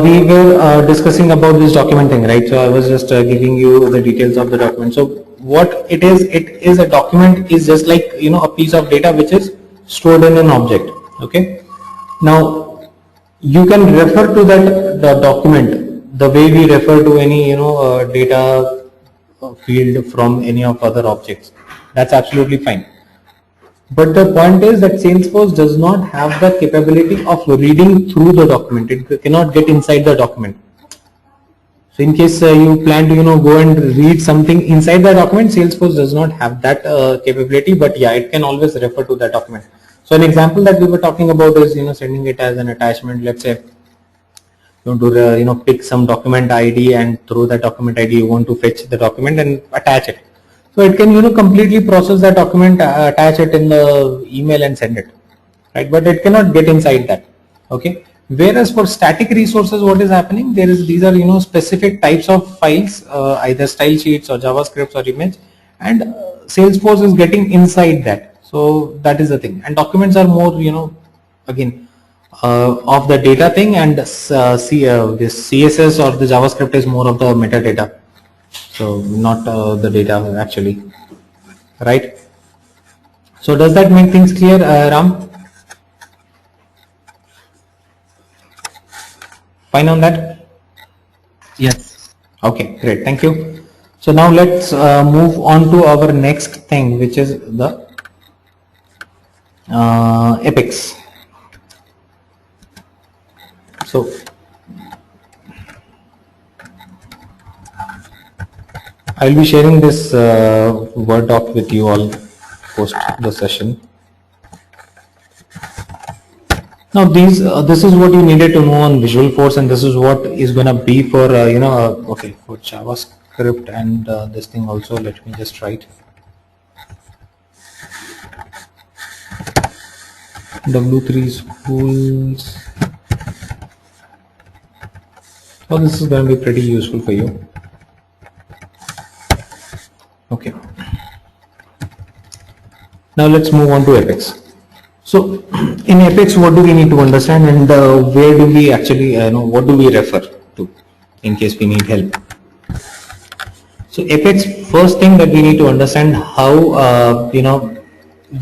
we were discussing about this documenting, right? So I was just giving you the details of the document. So what it is a document is just like a piece of data which is stored in an object. Okay. Now you can refer to the document the way we refer to any data field from any of other objects. That's absolutely fine. But the point is that Salesforce does not have the capability of reading through the document. It cannot get inside the document. So in case you plan to go and read something inside the document, Salesforce does not have that capability. But yeah, it can always refer to that document. So an example that we were talking about is sending it as an attachment. Let's say you want to pick some document ID, and through that document ID you want to fetch the document and attach it. So it can completely process that document, attach it in the email and send it, right? But it cannot get inside that. Okay. Whereas for static resources, what is happening? These are specific types of files, either style sheets or JavaScripts or image, and Salesforce is getting inside that. So that is the thing. And documents are more again of the data thing, and this CSS or the JavaScript is more of the metadata. So not the data actually, right? So does that make things clear, Ram? Fine on that? Yes. Okay, great. Thank you. So now let's move on to our next thing, which is the Apex. So I'll be sharing this Word doc with you all post the session. Now this is what you needed to know on Visualforce, and this is what is going to be for okay, for JavaScript and this thing also. Let me just write W3 schools. So this is going to be pretty useful for you. Okay. Now let's move on to Apex. So in Apex, what do we need to understand, and where do we actually, what do we refer to in case we need help? So Apex, first thing that we need to understand how,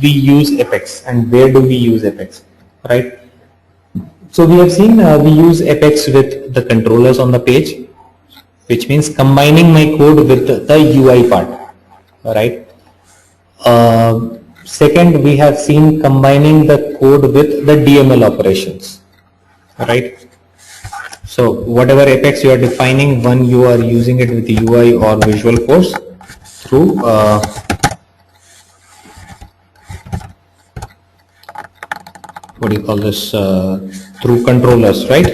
we use Apex and where do we use Apex, right? So we have seen we use Apex with the controllers on the page, which means combining my code with the UI part, right? Second, we have seen combining the code with the DML operations, right? So whatever Apex you are defining, one you are using it with the UI or Visualforce through what do you call this, through controllers, right?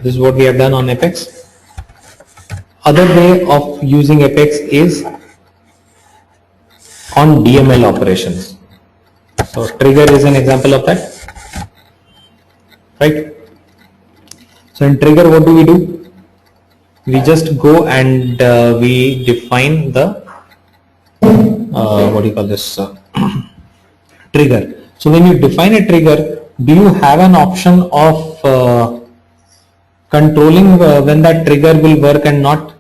This is what we have done on Apex. Other way of using Apex is on DML operations. So trigger is an example of that, right? So in trigger, what do? We just go and we define the what do you call this, trigger. So when you define a trigger, do you have an option of controlling when that trigger will work and not?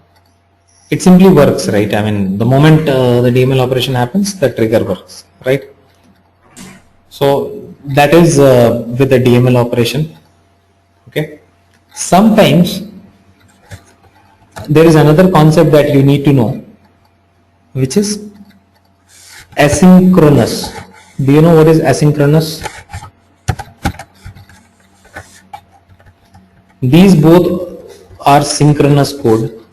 It simply works, right? I mean, the moment the DML operation happens, the trigger works, right? So that is with the DML operation. Okay. Sometimes there is another concept that you need to know, which is asynchronous. Do you know what is asynchronous? These both are synchronous code.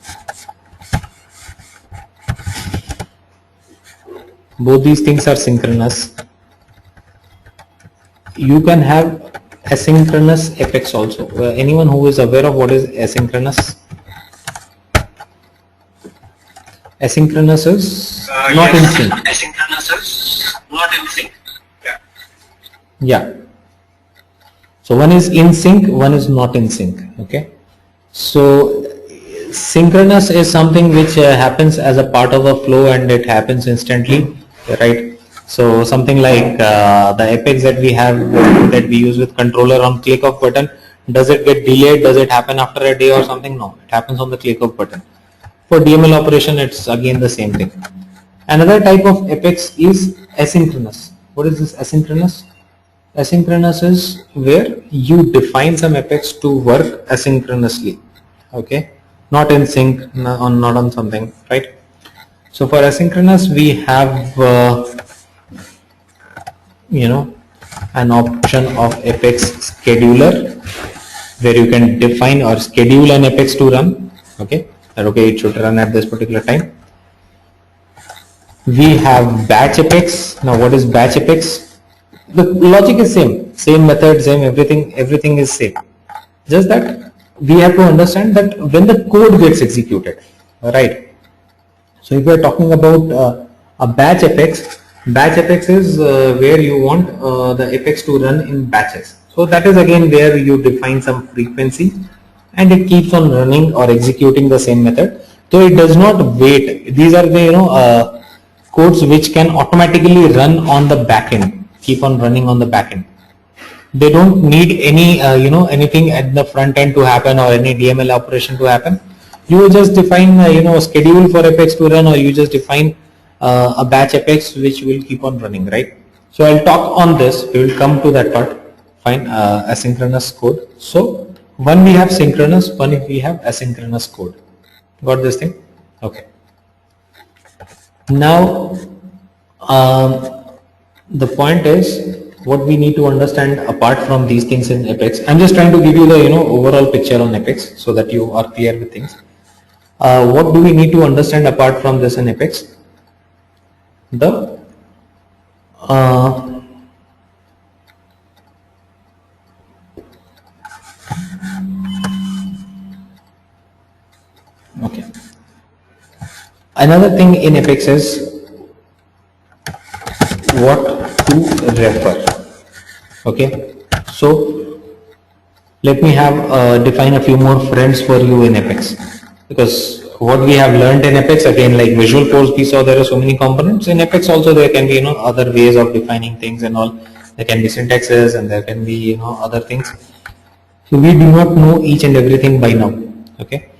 Both these things are synchronous. You can have asynchronous Apex also. Anyone who is aware of what is asynchronous? Asynchronous is not in sync. Asynchronous is not in sync. Yeah. Yeah. So one is in sync, one is not in sync. Okay. So synchronous is something which happens as a part of a flow and it happens instantly, right? So something like the Apex that we have, that we use with controller on click of button, does it get delayed? Does it happen after a day or something? No, it happens on the click of button. For DML operation, it's again the same thing. Another type of Apex is asynchronous. What is this asynchronous? Asynchronous is where you define some Apex to work asynchronously. Okay, not in sync, not on something, right? So for asynchronous, we have an option of Apex scheduler, where you can define or schedule an Apex to run. Okay, it should run at this particular time. We have batch Apex. Now what is batch Apex? The logic is same method, same everything is same. Just that we have to understand that when the code gets executed, right? So if we are talking about a batch Apex is where you want the Apex to run in batches. So that is again where you define some frequency and it keeps on running or executing the same method. So it does not wait. These are the codes which can automatically run on the backend, keep on running on the backend. They don't need any anything at the front end to happen or any DML operation to happen. You will just define a schedule for Apex to run, or you just define a batch Apex which will keep on running, right? So I'll talk on this. We will come to that part. Fine, asynchronous code. So one we have synchronous, one if we have asynchronous code. Got this thing? Okay. Now the point is what we need to understand apart from these things in Apex. I'm just trying to give you the overall picture on Apex so that you are clear with things. What do we need to understand apart from this in Apex? The okay. Another thing in Apex is what to refer. Okay, so let me have define a few more friends for you in Apex, because what we have learned in Apex, again, like Visual Force, we saw there are so many components. In Apex also there can be other ways of defining things and all. There can be syntaxes and there can be other things. So we do not know each and everything by now. Okay,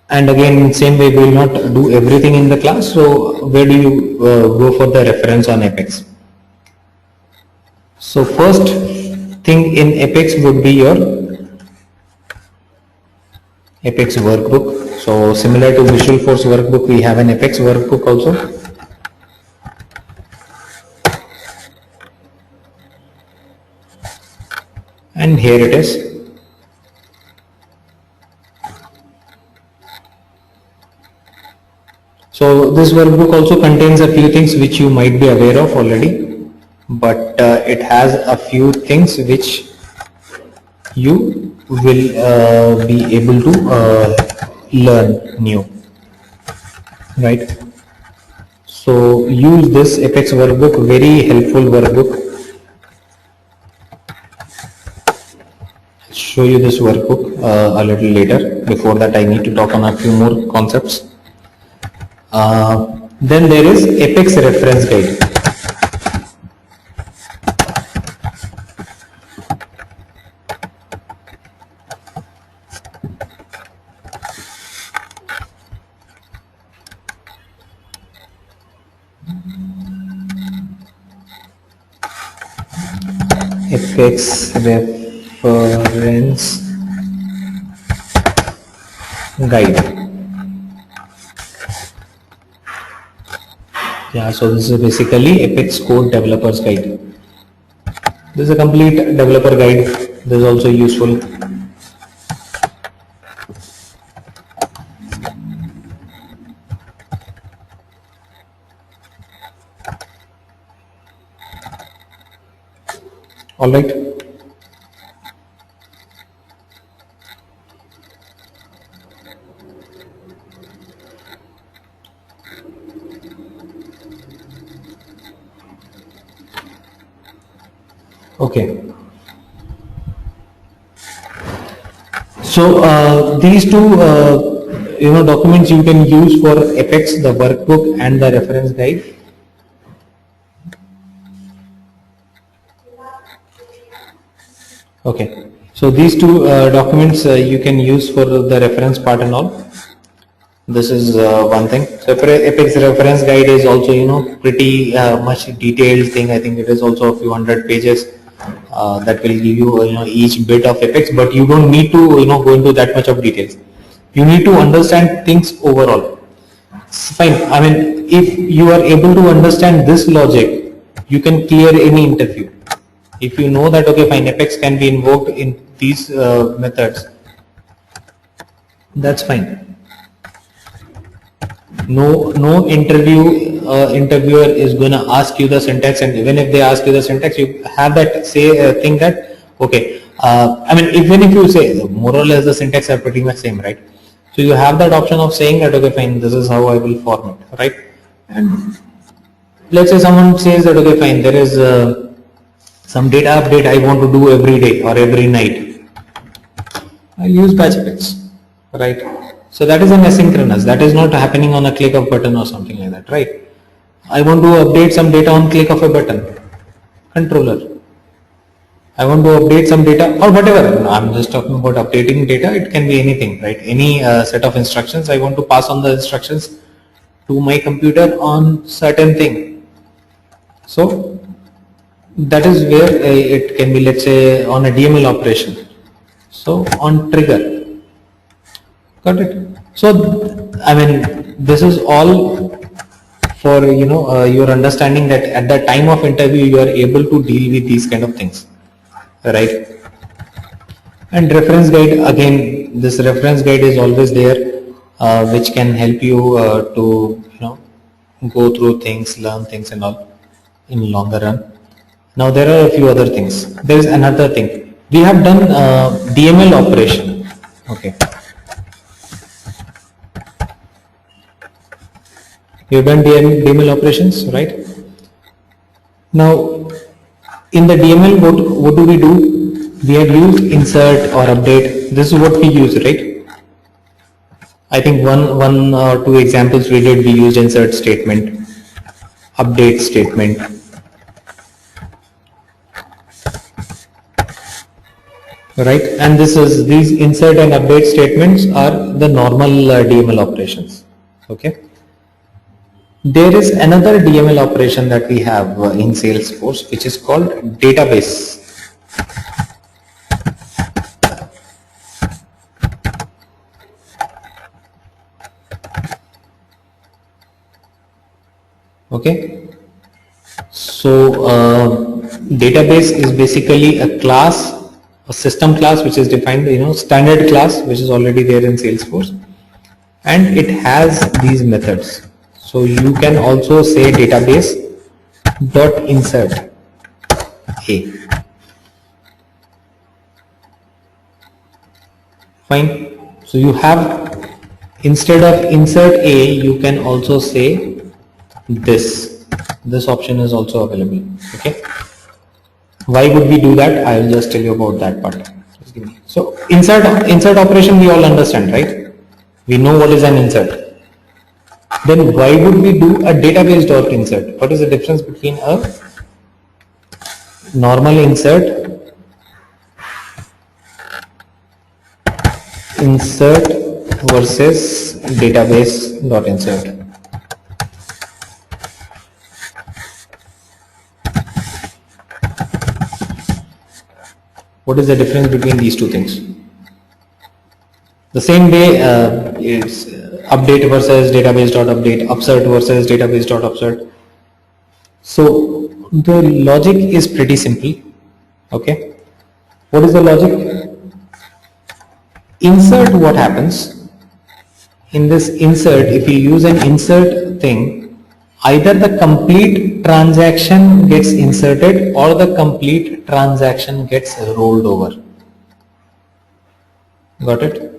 and again, in same way, we will not do everything in the class. So where do you go for the reference on Apex? So first thing in Apex would be your Apex workbook. So similar to Visual Force workbook, we have an Apex workbook also. And here it is. So this workbook also contains a few things which you might be aware of already, but it has a few things which you will be able to learn new, right? So use this Apex workbook, very helpful workbook. I'll show you this workbook a little later. Before that, I need to talk on a few more concepts. Then there is Apex reference guide. Apex reference guide. Yeah, so this is basically Apex Code Developers Guide. This is a complete developer guide. This is also useful. All right. Okay. So these two documents you can use for Apex, the workbook and the reference guide. Okay. So these two documents you can use for the reference part and all. This is one thing. So Apex reference guide is also pretty much detailed thing. I think it is also a few hundred pages. That will give you each bit of Apex, but you don't need to go into that much of details. You need to understand things overall. Fine. I mean, if you are able to understand this logic, you can clear any interview. If you know that okay, fine, Apex can be invoked in these methods, that's fine. No interviewer is going to ask you the syntax, and even if they ask you the syntax, you have that thing that okay, I mean, even if you say more or less the syntax are pretty much same, right? So you have that option of saying that okay, fine, this is how I will format, right? And let's say someone says that okay, fine, there is some data update I want to do every day or every night. I'll use batch Apex, right? So that is an asynchronous, that is not happening on a click of button or something like that, right? I want to update some data on click of a button, controller. I want to update some data or whatever. I'm just talking about updating data. It can be anything, right? Any set of instructions. I want to pass on the instructions to my computer on certain thing. So that is where it can be, let's say, on a DML operation. So on trigger. Got it? So, I mean, this is all for your understanding that at the time of interview you are able to deal with these kind of things, right? And reference guide, again, this reference guide is always there, which can help you to go through things, learn things and all in longer run. Now there are a few other things. There is another thing. We have done DML operation. Okay. We have done DML operations, right? Now in the DML, what do we do? We have used insert or update. This is what we use, right? I think one or two examples we did. We used insert statement, update statement. Right, and these insert and update statements are the normal DML operations. Okay. There is another DML operation that we have in Salesforce, which is called database. Okay. So database is basically a class, a system class which is defined, standard class which is already there in Salesforce, and it has these methods. So you can also say database dot insert a. Fine. So you have, instead of insert a, you can also say this option is also available. Okay. Why would we do that? I will just tell you about that part. Just give me. So insert operation we all understand, right? We know what is an insert. Then why would we do a database dot insert? What is the difference between a normal insert versus database dot insert? What is the difference between these two things? The same way it's update versus database dot update, upsert versus database dot upsert. So the logic is pretty simple. Okay. What is the logic? Insert, what happens? In this insert, if you use an insert thing, either the complete transaction gets inserted or the complete transaction gets rolled over. Got it?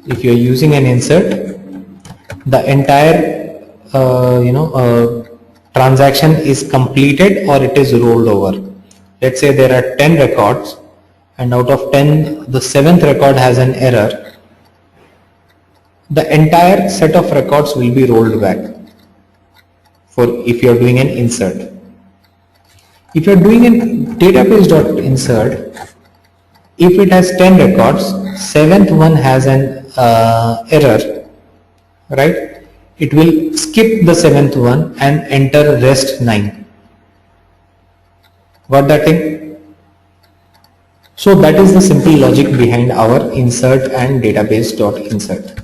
If you are using an insert, the entire transaction is completed or it is rolled over. Let's say there are 10 records and out of 10 the 7th record has an error. The entire set of records will be rolled back if you are doing an insert. If you are doing a database dot insert, if it has 10 records, 7th one has an error, right? It will skip the 7th one and enter rest 9. Got that thing? So that is the simple logic behind our insert and database dot insert.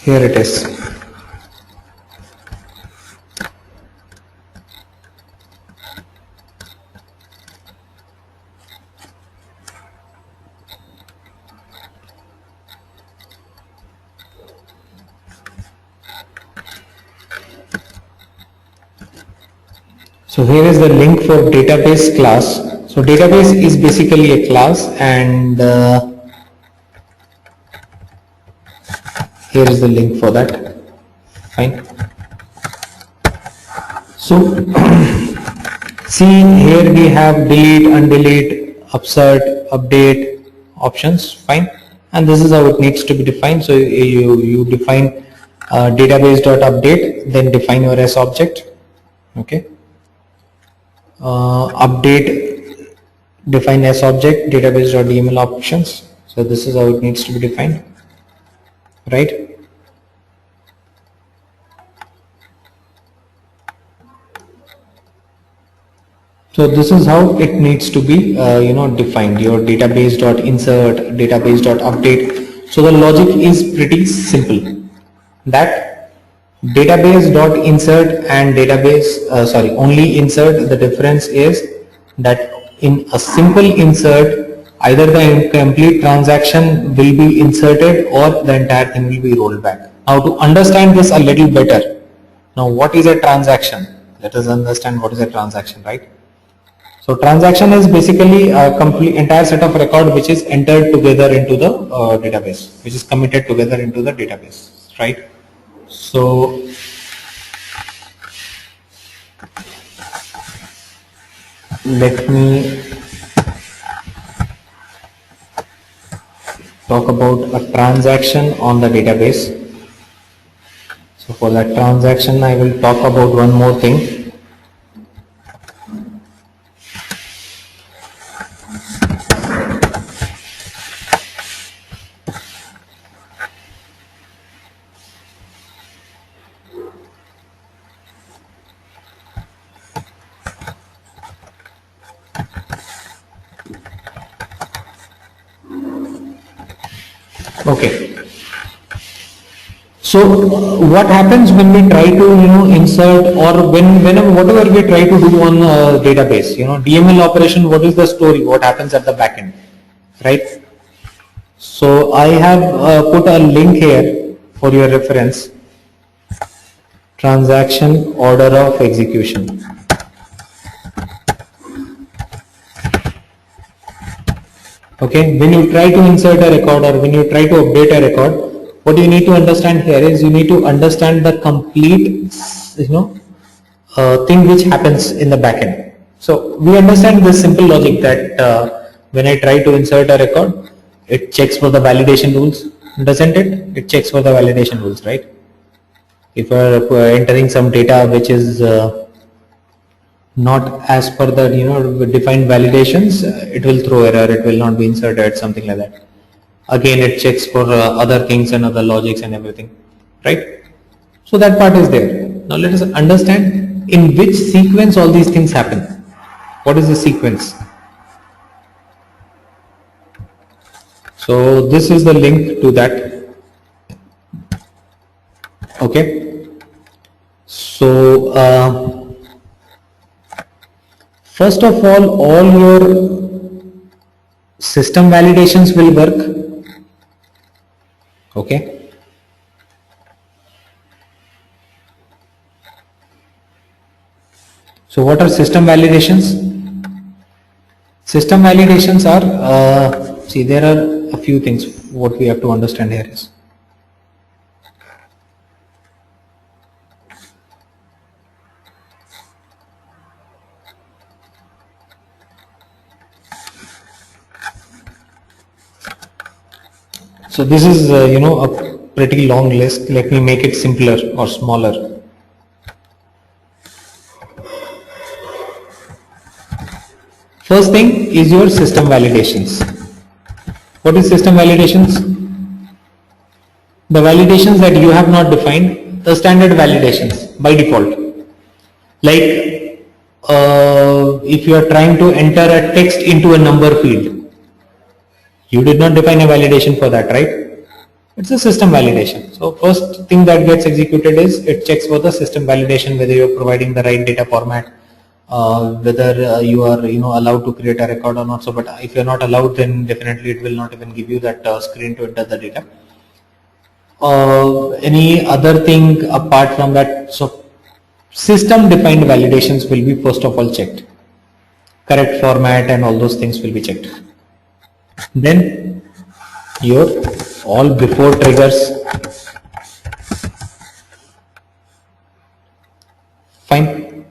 Here it is. So here is the link for database class. So database is basically a class, and here is the link for that. Fine. So see, here we have delete, undelete, upsert, update options. Fine. And this is how it needs to be defined. So you define database.update, then define your S object. Okay. Update, define S object, database.dml options. So this is how it needs to be defined, right? So this is how it needs to be defined, your database.insert, database.update. So the logic is pretty simple, that database.insert and only insert, the difference is that in a simple insert, either the complete transaction will be inserted or the entire thing will be rolled back. Now to understand this a little better, now what is a transaction? Let us understand what is a transaction, right? So transaction is basically a complete entire set of record which is entered together into the database, which is committed together into the database, right? So let me talk about a transaction on the database. So for that transaction, I will talk about one more thing. Okay. So what happens when we try to insert, or whenever whatever we try to do on a database, DML operation, what is the story, what happens at the back end, right? So I have put a link here for your reference, transaction order of execution. Okay, when you try to insert a record or when you try to update a record, what you need to understand here is you need to understand the complete thing which happens in the backend. So we understand this simple logic that when I try to insert a record, it checks for the validation rules, doesn't it? It checks for the validation rules, right? If you are entering some data which is not as per the defined validations, it will throw error, it will not be inserted, something like that. Again, it checks for other things and other logics and everything, right? So that part is there. Now let us understand in which sequence all these things happen. What is the sequence? So this is the link to that. Okay. So first of all your system validations will work. Okay. So what are system validations? System validations are, see, there are a few things what we have to understand here is. So this is a pretty long list. Let me make it simpler or smaller. First thing is your system validations. What is system validations? The validations that you have not defined, the standard validations by default. Like if you are trying to enter a text into a number field, you did not define a validation for that, right? It's a system validation. So first thing that gets executed is it checks for the system validation, whether you are providing the right data format, whether you are allowed to create a record or not. So, but if you are not allowed, then definitely it will not even give you that screen to enter the data. Any other thing apart from that? So system defined validations will be first of all checked. correct format and all those things will be checked. Then your all before triggers, fine.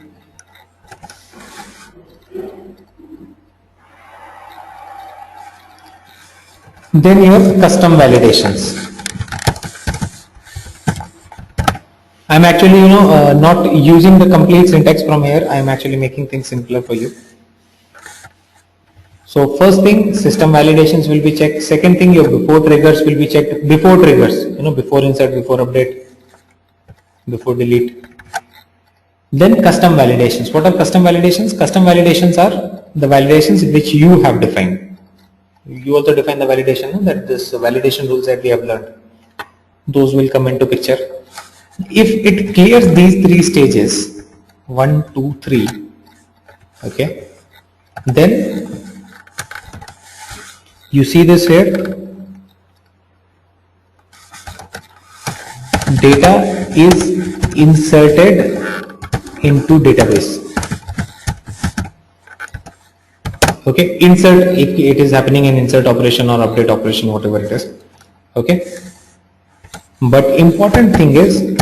Then your custom validations. I'm actually, not using the complete syntax from here. I'm actually making things simpler for you. So first thing, system validations will be checked. Second thing, your before triggers will be checked. Before triggers, before insert, before update, before delete. Then custom validations. What are custom validations? Custom validations are the validations which you have defined. You also define the validation, that this validation rules that we have learned. Those will come into picture. If it clears these three stages, 1, 2, 3, okay, then you see this here, data is inserted into database. Okay, insert, it is happening in insert operation or update operation, whatever it is. Okay, but important thing is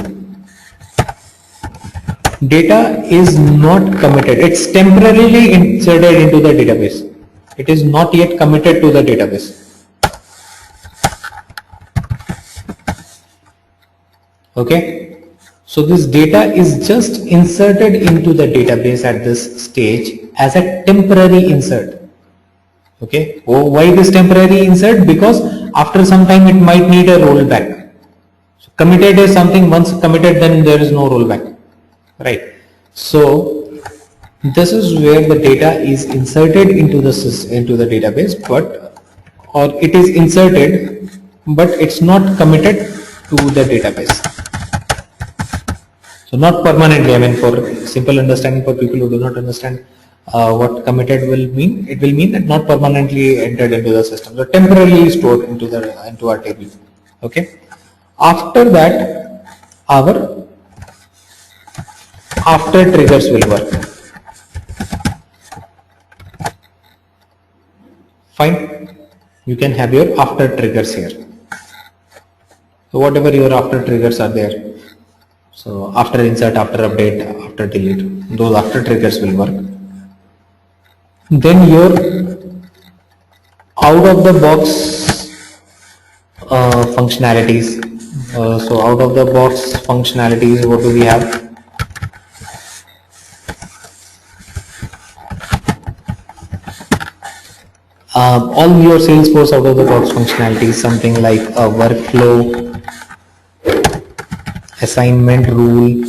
data is not committed. It's temporarily inserted into the database. It is not yet committed to the database. Okay, so this data is just inserted into the database at this stage as a temporary insert. Okay, why this temporary insert? Because after some time it might need a rollback. So committed is something, once committed then there is no rollback, right? So this is where the data is inserted into the database, or it is inserted but it's not committed to the database. So not permanently, I mean, for simple understanding for people who do not understand what committed will mean, it will mean that not permanently entered into the system, so temporarily stored into our table. Okay, after that our after triggers will work. Fine, you can have your after triggers here. So whatever your after triggers are there, so after insert, after update, after delete, those after triggers will work. Then your out of the box functionalities. So out of the box functionalities, what do we have? All your Salesforce out of the box functionalities, something like a workflow, assignment rule,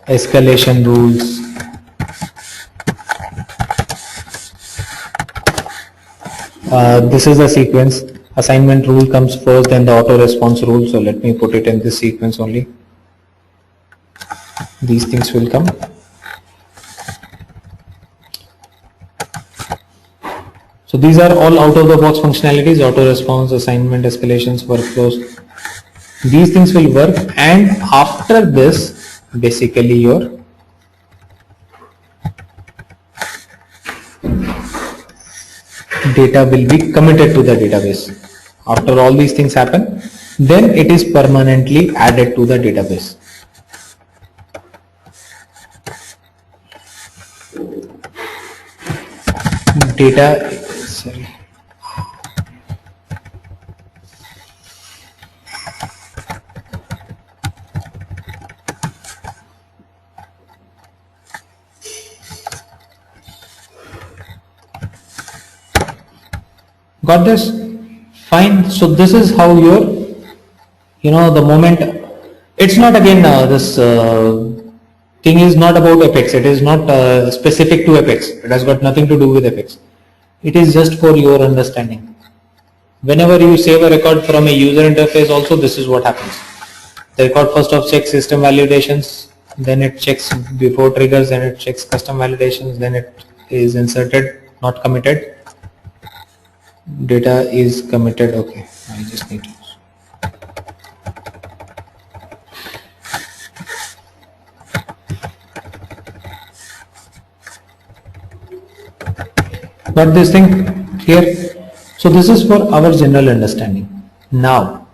escalation rules, this is the sequence. Assignment rule comes first, then the auto response rule. So let me put it in this sequence only. These things will come. So these are all out of the box functionalities: auto response, assignment, escalations, workflows. These things will work, and after this, basically your data will be committed to the database. After all these things happen, then it is permanently added to the database. Data, sorry. Got this? Fine. So this is how your, the moment, it's not again this thing is not about Apex. It is not specific to Apex. It has got nothing to do with Apex. It is just for your understanding. Whenever you save a record from a user interface also, this is what happens. The record first off checks system validations, then it checks before triggers, then it checks custom validations, then it is inserted, not committed. Data is committed. Okay, I just need to. Got this thing here? So this is for our general understanding. Now,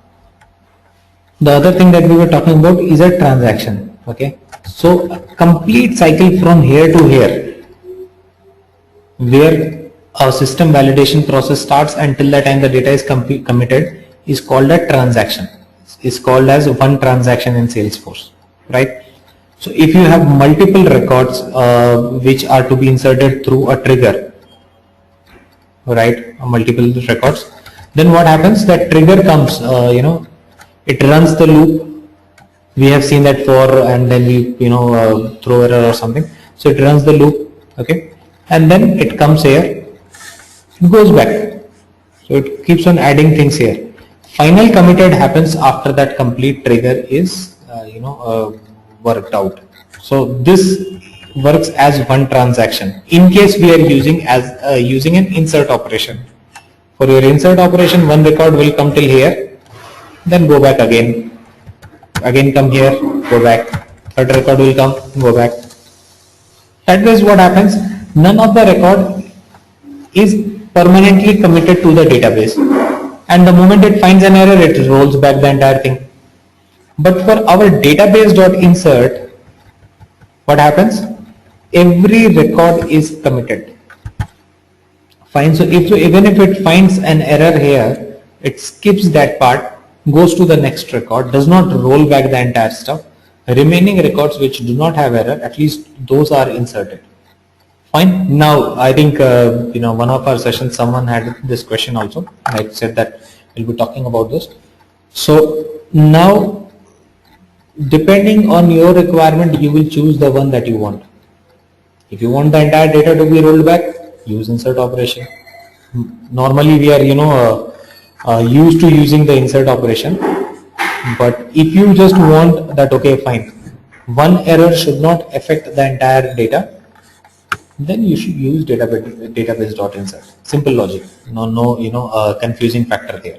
the other thing that we were talking about is a transaction. Okay, so a complete cycle from here to here, where a system validation process starts until the time the data is committed, is called a transaction. Is called as one transaction in Salesforce, right? So if you have multiple records which are to be inserted through a trigger, right, multiple records, then what happens? That trigger comes, it runs the loop. We have seen that for, and then we throw error or something. So it runs the loop, okay, and then it comes here, it goes back. So it keeps on adding things here. Final committed happens after that complete trigger is worked out. So this works as one transaction. In case we are using an insert operation. For your insert operation, one record will come till here, then go back again come here, go back, third record will come, go back. That is what happens. None of the record is permanently committed to the database, and the moment it finds an error, it rolls back the entire thing. But for our database.insert, what happens? Every record is committed. Fine. So even if it finds an error here, it skips that part, goes to the next record, does not roll back the entire stuff. Remaining records which do not have error, at least those are inserted. Fine. Now I think one of our sessions someone had this question also. I said that we'll be talking about this. So now, depending on your requirement, you will choose the one that you want. If you want the entire data to be rolled back, use insert operation. Normally we are used to using the insert operation, but if you just want that, okay, fine, one error should not affect the entire data, then you should use database.insert. Simple logic. No confusing factor there.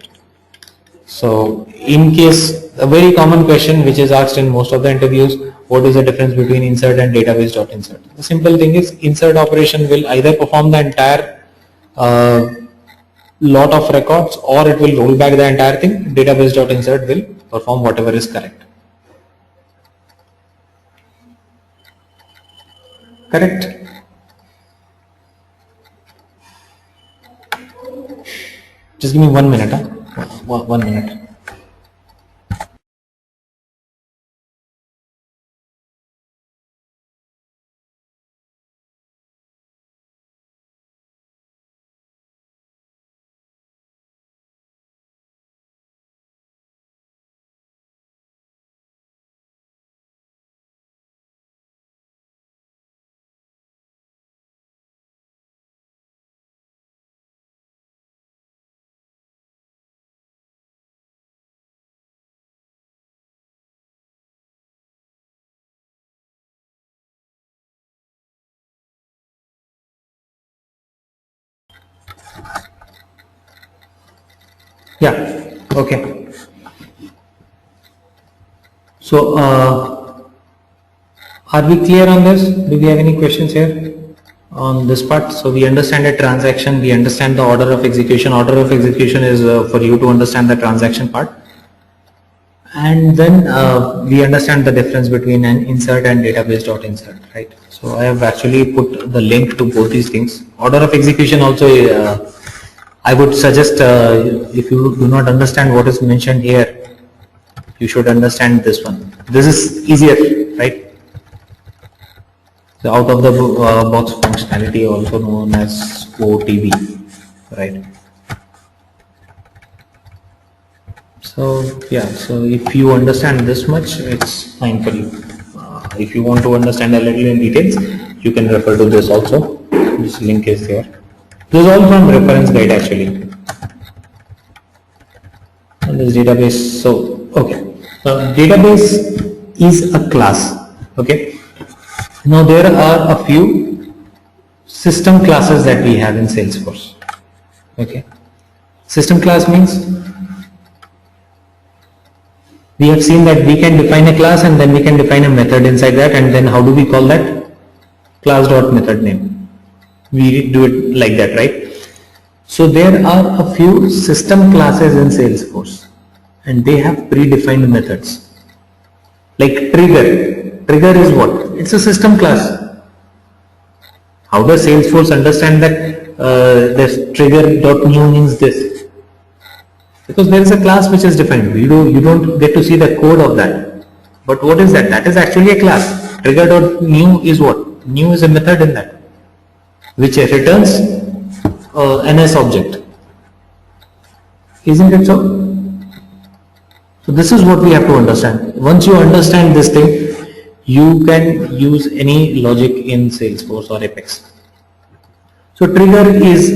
So in case, a very common question which is asked in most of the interviews, what is the difference between insert and database.insert? The simple thing is, insert operation will either perform the entire lot of records, or it will roll back the entire thing. Database.insert will perform whatever is correct. Correct? Just give me 1 minute. 1 minute. Yeah, okay. So, are we clear on this? Do we have any questions here on this part? So we understand a transaction, we understand the order of execution. Order of execution is for you to understand the transaction part. And then we understand the difference between an insert and database.insert, right? So I have actually put the link to both these things. Order of execution also, I would suggest if you do not understand what is mentioned here, you should understand this one. This is easier, right? The out of the box functionality, also known as OTB, right? So yeah, so if you understand this much, it's fine for you. If you want to understand a little in details, you can refer to this also. This link is there. This is all from reference guide actually. And this database, so okay. So database is a class, okay. Now there are a few system classes that we have in Salesforce, okay. System class means we have seen that we can define a class and then we can define a method inside that, and then how do we call that? Class.method name. We do it like that, right? So there are a few system classes in Salesforce and they have predefined methods. Like trigger. Trigger is what? It's a system class. How does Salesforce understand that this trigger.new means this? Because there is a class which is defined. You don't get to see the code of that. But what is that? That is actually a class. Trigger.new is what? New is a method in that, which returns NS object. Isn't it so? So this is what we have to understand. Once you understand this thing, you can use any logic in Salesforce or Apex. So trigger is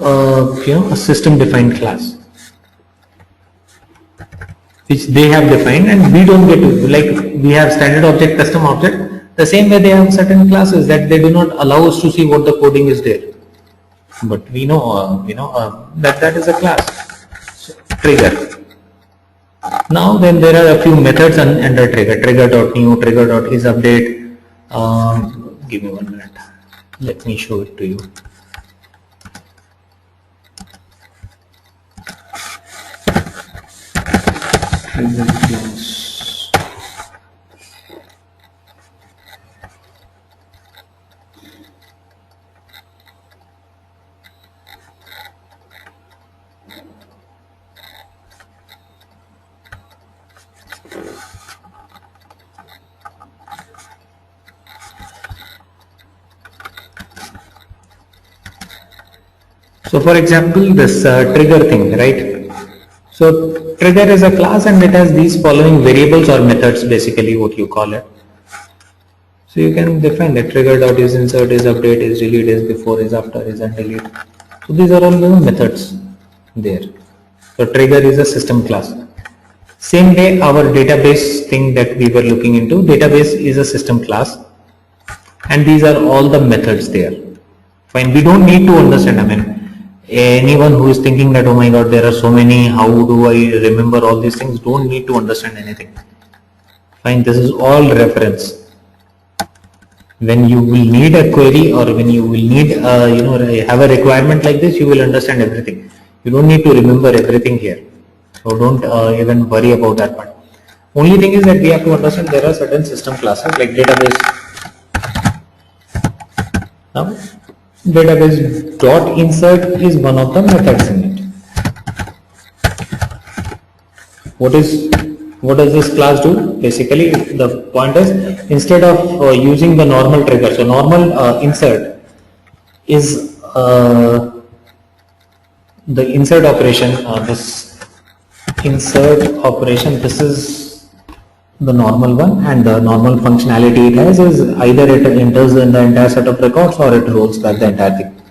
a system defined class which they have defined, and we don't get to, like we have standard object, custom object. The same way they have certain classes that they do not allow us to see what the coding is there. But we know, that is a class. So, trigger. Now then there are a few methods under trigger. Trigger.new, trigger.isUpdate. Give me 1 minute. Let me show it to you. Trigger class. So for example, this trigger thing, right? So trigger is a class and it has these following variables or methods, basically what you call it. So you can define that trigger.isInsert, isUpdate, isDelete, isBefore, isAfter, isUndelete. So these are all the methods there. So trigger is a system class. Same way our database thing that we were looking into, database is a system class and these are all the methods there. Fine, we don't need to understand, I mean, anyone who is thinking that, oh my god, there are so many, how do I remember all these things, don't need to understand anything. Fine, this is all reference. When you will need a query or when you will need, have a requirement like this, you will understand everything. You don't need to remember everything here. So don't even worry about that part. Only thing is that we have to understand there are certain system classes like database. Now, database dot insert is one of the methods in it. What does this class do? Basically, the point is, instead of using the normal trigger, so normal insert is the insert operation. This insert operation, this is the normal one, and the normal functionality it has is either it enters in the entire set of records or it rolls back the entire thing.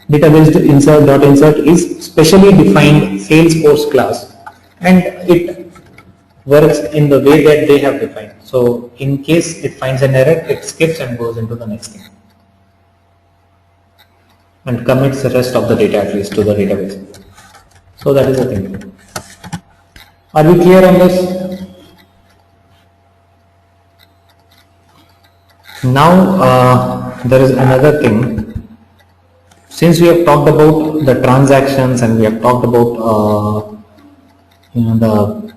Database insert is specially defined Salesforce class and it works in the way that they have defined. So in case it finds an error, it skips and goes into the next thing and commits the rest of the data at least to the database. So that is the thing. Are we clear on this? Now there is another thing. Since we have talked about the transactions and we have talked about the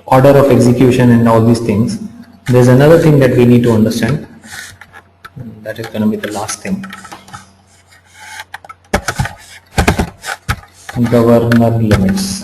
order of execution and all these things, there is another thing that we need to understand. That is going to be the last thing. Governor limits.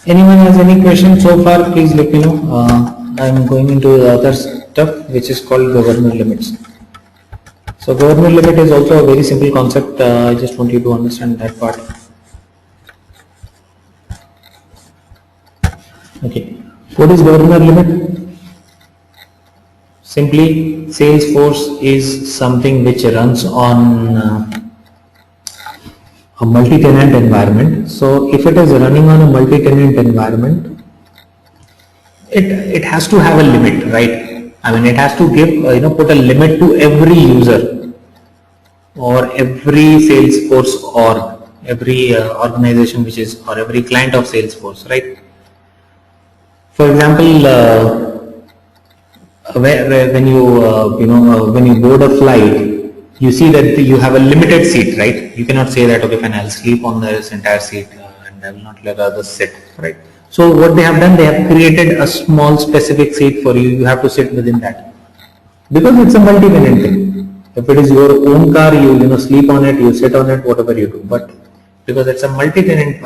Anyone has any questions so far, please let me know. I am going into the other stuff which is called governor limits. So governor limit is also a very simple concept. I just want you to understand that part. Okay, what is governor limit? Simply, Salesforce is something which runs on a multi-tenant environment. So if it is running on a multi-tenant environment, it has to have a limit, right? I mean, it has to give, put a limit to every user or every Salesforce org, every organization which is, or every client of Salesforce, right? For example, when you board a flight, you see that you have a limited seat, right? You cannot say that, okay, fine, I'll sleep on this entire seat and I will not let others sit, right? So what they have done, they have created a small specific seat for you. You have to sit within that, because it's a multi-tenant thing. If it is your own car, you sleep on it, you sit on it, whatever you do. But because it's a multi-tenant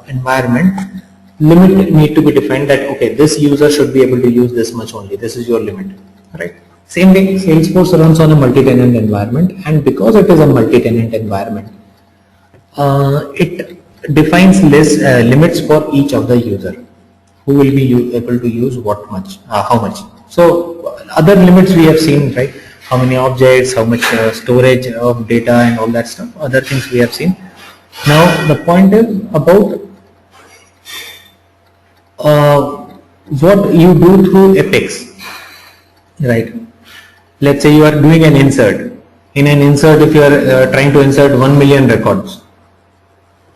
environment, limit need to be defined that, okay, this user should be able to use this much only. This is your limit, right? Same way, Salesforce runs on a multi-tenant environment, and because it is a multi-tenant environment, it defines limits for each of the user who will be able to use how much. So other limits we have seen, right? How many objects, how much storage of data and all that stuff, other things we have seen. Now the point is about what you do through Apex, right? Let's say you are doing an insert. In an insert, if you are trying to insert 1 million records,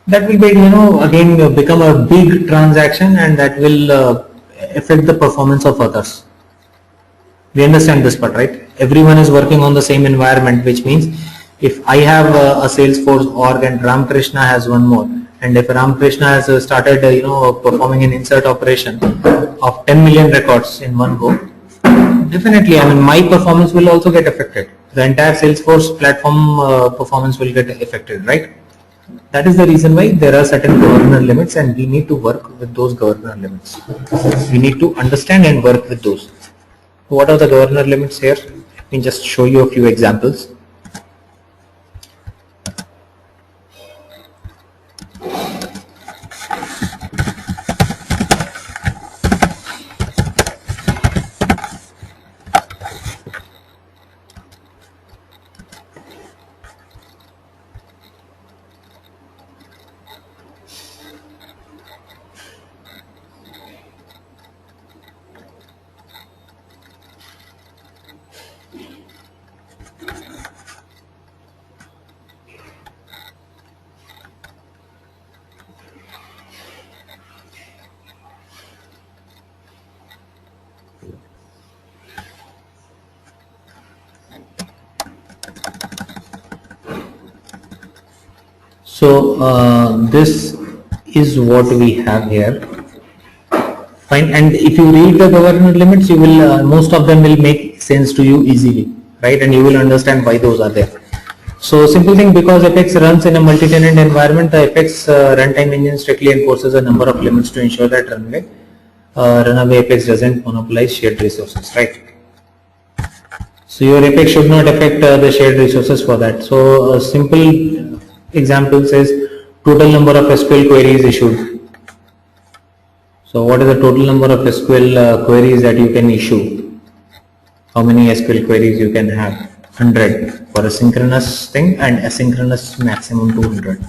that will be, again become a big transaction, and that will affect the performance of others. We understand this part, right? Everyone is working on the same environment, which means if I have a Salesforce org and Ramkrishna has one more, and if Ramkrishna has started, performing an insert operation of 10 million records in one go, definitely, I mean, my performance will also get affected. The entire Salesforce platform performance will get affected, right? That is the reason why there are certain governor limits, and we need to work with those governor limits. We need to understand and work with those. What are the governor limits here? Let me just show you a few examples. So this is what we have here. Fine, and if you read the governor limits, you will most of them will make sense to you easily, right? And you will understand why those are there. So simple thing, because Apex runs in a multi-tenant environment, the Apex runtime engine strictly enforces a number of limits to ensure that runaway Apex doesn't monopolize shared resources, right? So your Apex should not affect the shared resources for that. So a simple example says total number of SQL queries issued. So what is the total number of SQL queries that you can issue? How many SQL queries you can have? 100 for a synchronous thing, and asynchronous maximum 200.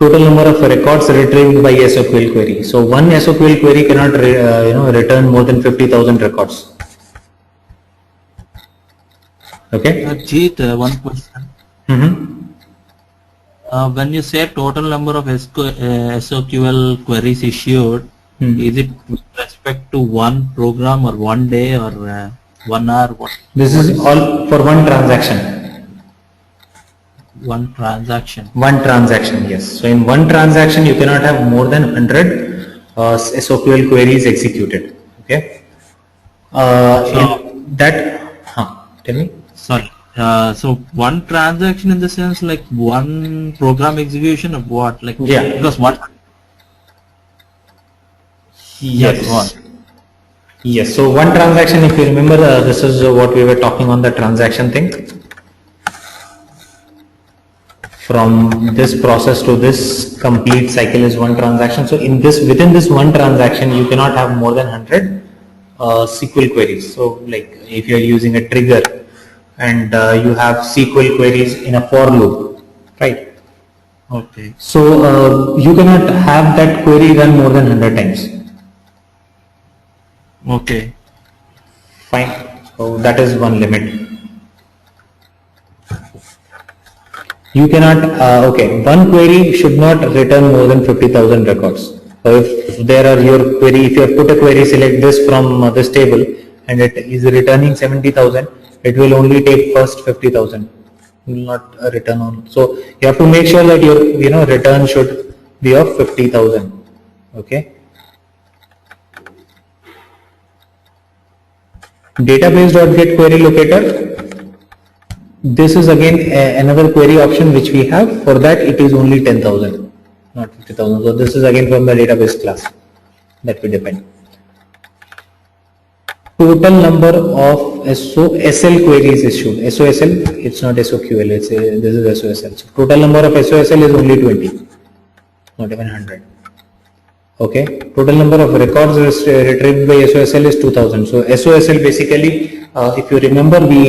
Total number of records retrieved by SQL query. So one SQL query cannot return more than 50,000 records. Okay. Jeet, one question. When you say total number of SQL queries issued, is it with respect to one program or one day or 1 hour? What? This is all for one transaction. One transaction. One transaction, yes. So in one transaction, you cannot have more than 100 SQL queries executed. Okay. Tell me. Sorry. So one transaction in the sense like one program execution of what? Like, yeah. Because one. Yes. Yes. So one transaction, if you remember, this is what we were talking on the transaction thing. From this process to this complete cycle is one transaction. So within this one transaction, you cannot have more than 100 SQL queries. So like if you are using a trigger and you have SQL queries in a for loop, right? Okay. So you cannot have that query run more than 100 times. Okay. Fine. So that is one limit. You cannot, okay, one query should not return more than 50,000 records. So if there are your query, if you have put a query, select this from this table and it is returning 70,000, it will only take first 50,000. Will not return on. So you have to make sure that your return should be of 50,000. Okay. Database.get query locator. This is again another query option which we have. For that it is only 10,000, not 50,000. So this is again from the database class that we depend. Total number of SOSL queries issued. SOSL, it's not SOQL, this is SOSL. So total number of SOSL is only 20, not even 100. Okay, total number of records retrieved by SOSL is 2000. So SOSL basically, if you remember, we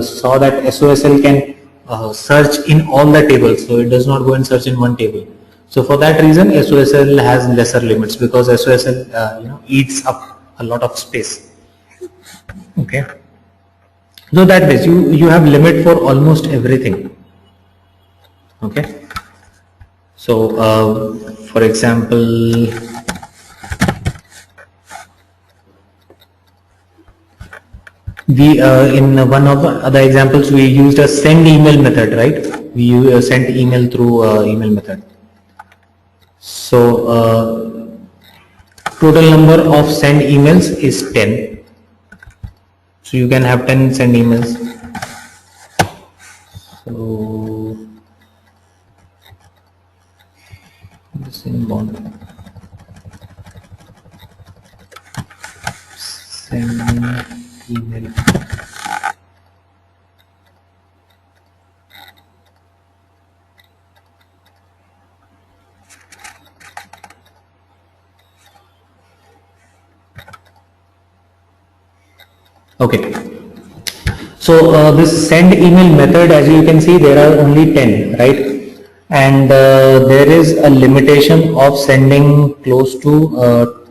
saw that SOSL can search in all the tables, so it does not go and search in one table. So for that reason, SOSL has lesser limits because SOSL eats up a lot of space. Okay, so that means you have limit for almost everything. Okay, so for example, we in one of the other examples we used a send email method, right? We sent email through email method. So total number of send emails is 10. So you can have 10 send emails. So this inbound send email. Okay, so this send email method, as you can see, there are only 10, right? And there is a limitation of sending close to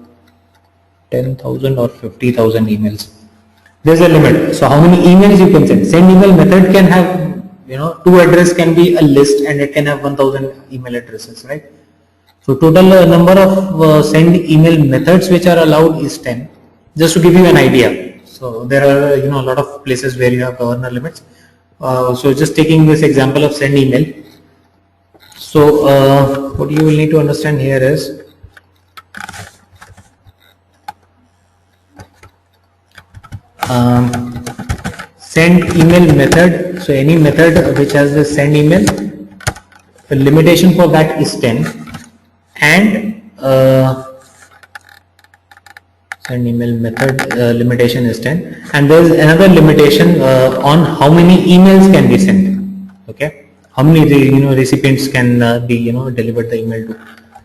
10,000 or 50,000 emails. There's a limit. So how many emails you can send? Send email method can have, two address can be a list and it can have 1,000 email addresses, right? So total number of send email methods which are allowed is 10. Just to give you an idea. So there are a lot of places where you have governor limits. So just taking this example of send email. So what you will need to understand here is send email method. So any method which has the send email, the limitation for that is 10, and send email method limitation is 10, and there is another limitation on how many emails can be sent. Okay, how many recipients can be delivered the email to.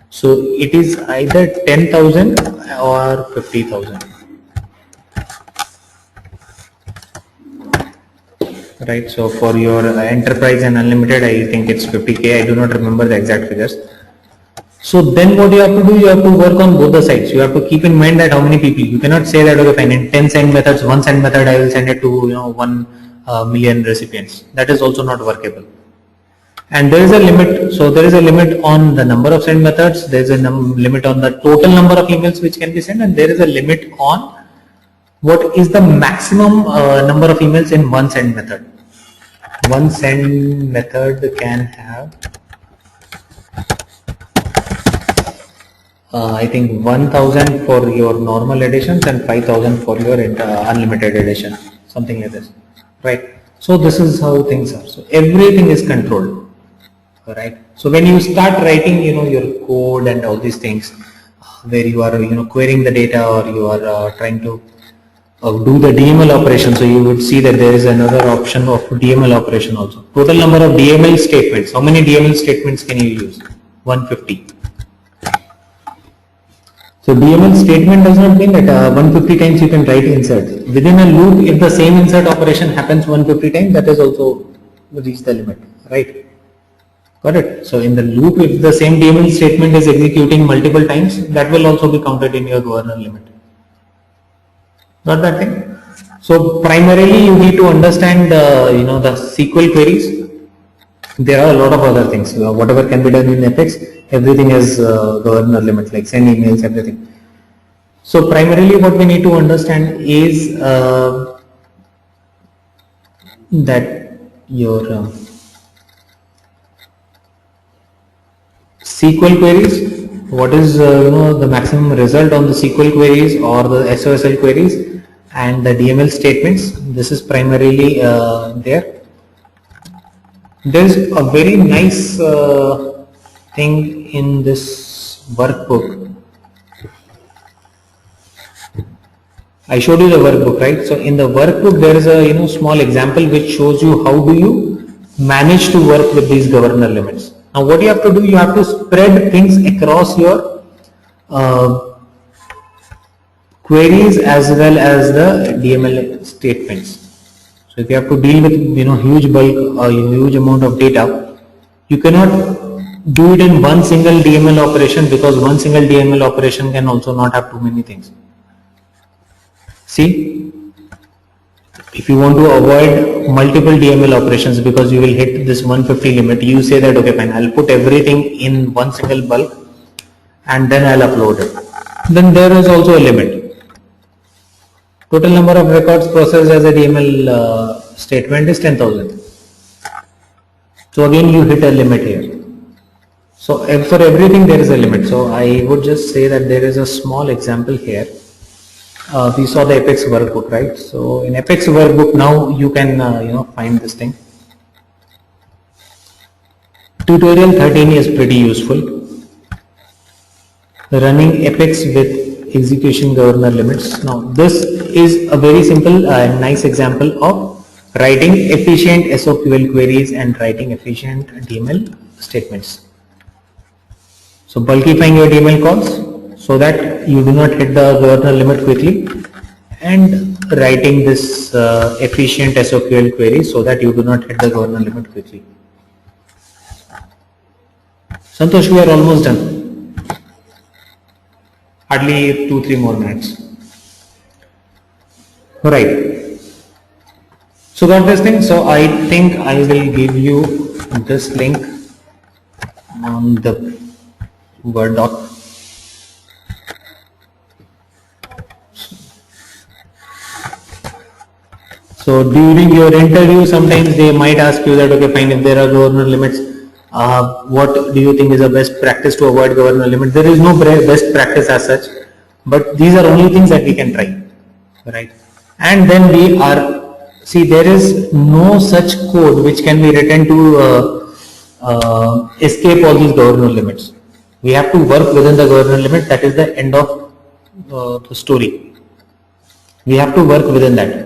So it is either 10,000 or 50,000. Right, so for your enterprise and unlimited, I think it's 50K. I do not remember the exact figures. So then what you have to do, you have to work on both the sides. You have to keep in mind that how many people. You cannot say that, okay, fine, in 10 send methods, one send method I will send it to 1 million recipients. That is also not workable. And there is a limit. So there is a limit on the number of send methods. There is a limit on the total number of emails which can be sent, and there is a limit on what is the maximum number of emails in one send method. One send method can have I think 1,000 for your normal editions and 5,000 for your unlimited edition, something like this, right? So this is how things are. So everything is controlled, right? So when you start writing, your code and all these things, where you are, querying the data, or you are trying to do the DML operation. So you would see that there is another option of DML operation also. Total number of DML statements. How many DML statements can you use? 150. So DML statement does not mean that 150 times you can write insert. Within a loop, if the same insert operation happens 150 times, that is also reach the limit, right? Got it? So in the loop, if the same DML statement is executing multiple times, that will also be counted in your governor limit. Got that thing? So primarily you need to understand the SQL queries. There are a lot of other things. Whatever can be done in Apex, everything is governor limit, like send emails, everything. So primarily what we need to understand is that your SQL queries, what is the maximum result on the SQL queries or the SOSL queries, and the DML statements. This is primarily there. There's a very nice thing in this workbook. I showed you the workbook, right? So in the workbook there is a small example which shows you how do you manage to work with these governor limits. Now what you have to do, you have to spread things across your queries as well as the DML statements. So if you have to deal with huge bulk or huge amount of data, you cannot do it in one single DML operation, because one single DML operation can also not have too many things. See, if you want to avoid multiple DML operations because you will hit this 150 limit, you say that okay fine, I'll put everything in one single bulk and then I'll upload it. Then there is also a limit. Total number of records processed as a DML statement is 10,000. So again you hit a limit here. So for everything there is a limit. So I would just say that there is a small example here. We saw the Apex workbook, right? So in Apex workbook now you can find this thing. Tutorial 13 is pretty useful. Running Apex with execution governor limits. Now this is a very simple and nice example of writing efficient SOQL queries and writing efficient DML statements. So bulkifying your DML calls so that you do not hit the governor limit quickly, and writing this efficient SOQL query so that you do not hit the governor limit quickly. Santosh, we are almost done. Hardly 2-3 more minutes. Alright. So got this thing. So I think I will give you this link on the Word doc. So during your interview, sometimes they might ask you that okay fine, if there are governor limits, what do you think is the best practice to avoid governor limit? There is no best practice as such, but these are only things that we can try, right? And then we are, see, there is no such code which can be written to escape all these governor limits. We have to work within the governor limit. That is the end of the story. We have to work within that.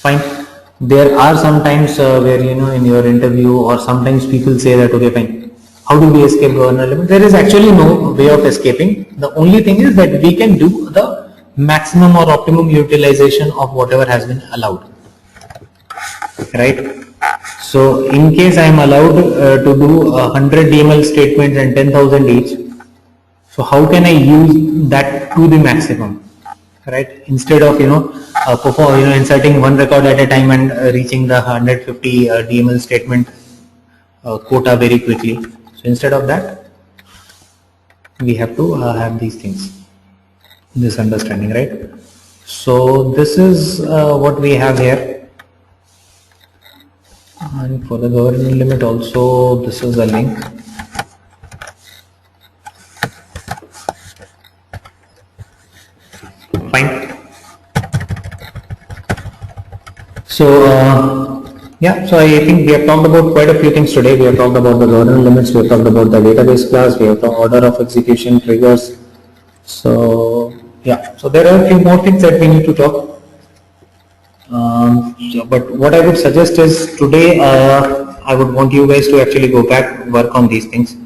Fine. There are some times where in your interview or sometimes people say that okay fine, how do we escape governor limit? There is actually no way of escaping. The only thing is that we can do the maximum or optimum utilization of whatever has been allowed, right? So in case I am allowed to do 100 DML statements and 10,000 each, so how can I use that to the maximum, right? Instead of inserting one record at a time and reaching the 150 DML statement quota very quickly. So instead of that, we have to have these things, this understanding, right? So this is what we have here. And for the governor limit also, this is a link. Fine. So yeah, so I think we have talked about quite a few things today. We have talked about the governor limits, we have talked about the database class, we have the order of execution, triggers. So yeah, so there are a few more things that we need to talk. But what I would suggest is today I would want you guys to actually go back, work on these things.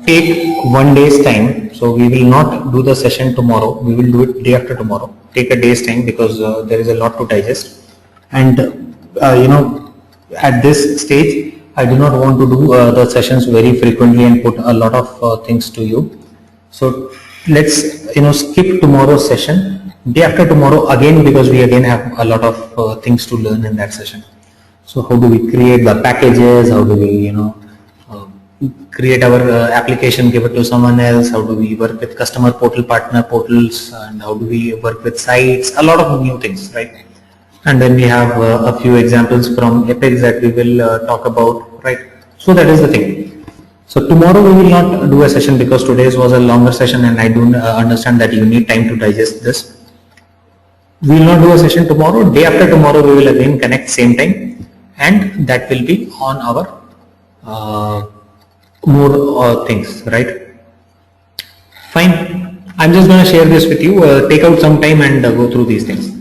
Take 1 day's time. So we will not do the session tomorrow. We will do it day after tomorrow. Take a day's time because there is a lot to digest. And at this stage, I do not want to do the sessions very frequently and put a lot of things to you. So let's skip tomorrow's session. Day after tomorrow again, because we again have a lot of things to learn in that session. So how do we create the packages? How do we create our application, give it to someone else? How do we work with customer portal, partner portals, and how do we work with sites? A lot of new things, right? And then we have a few examples from Apex that we will talk about, right? So that is the thing. So tomorrow we will not do a session because today's was a longer session, and I do understand that you need time to digest this. We will not do a session tomorrow. Day after tomorrow we will again connect same time, and that will be on our more things, right? Fine. I'm just going to share this with you. Take out some time and go through these things.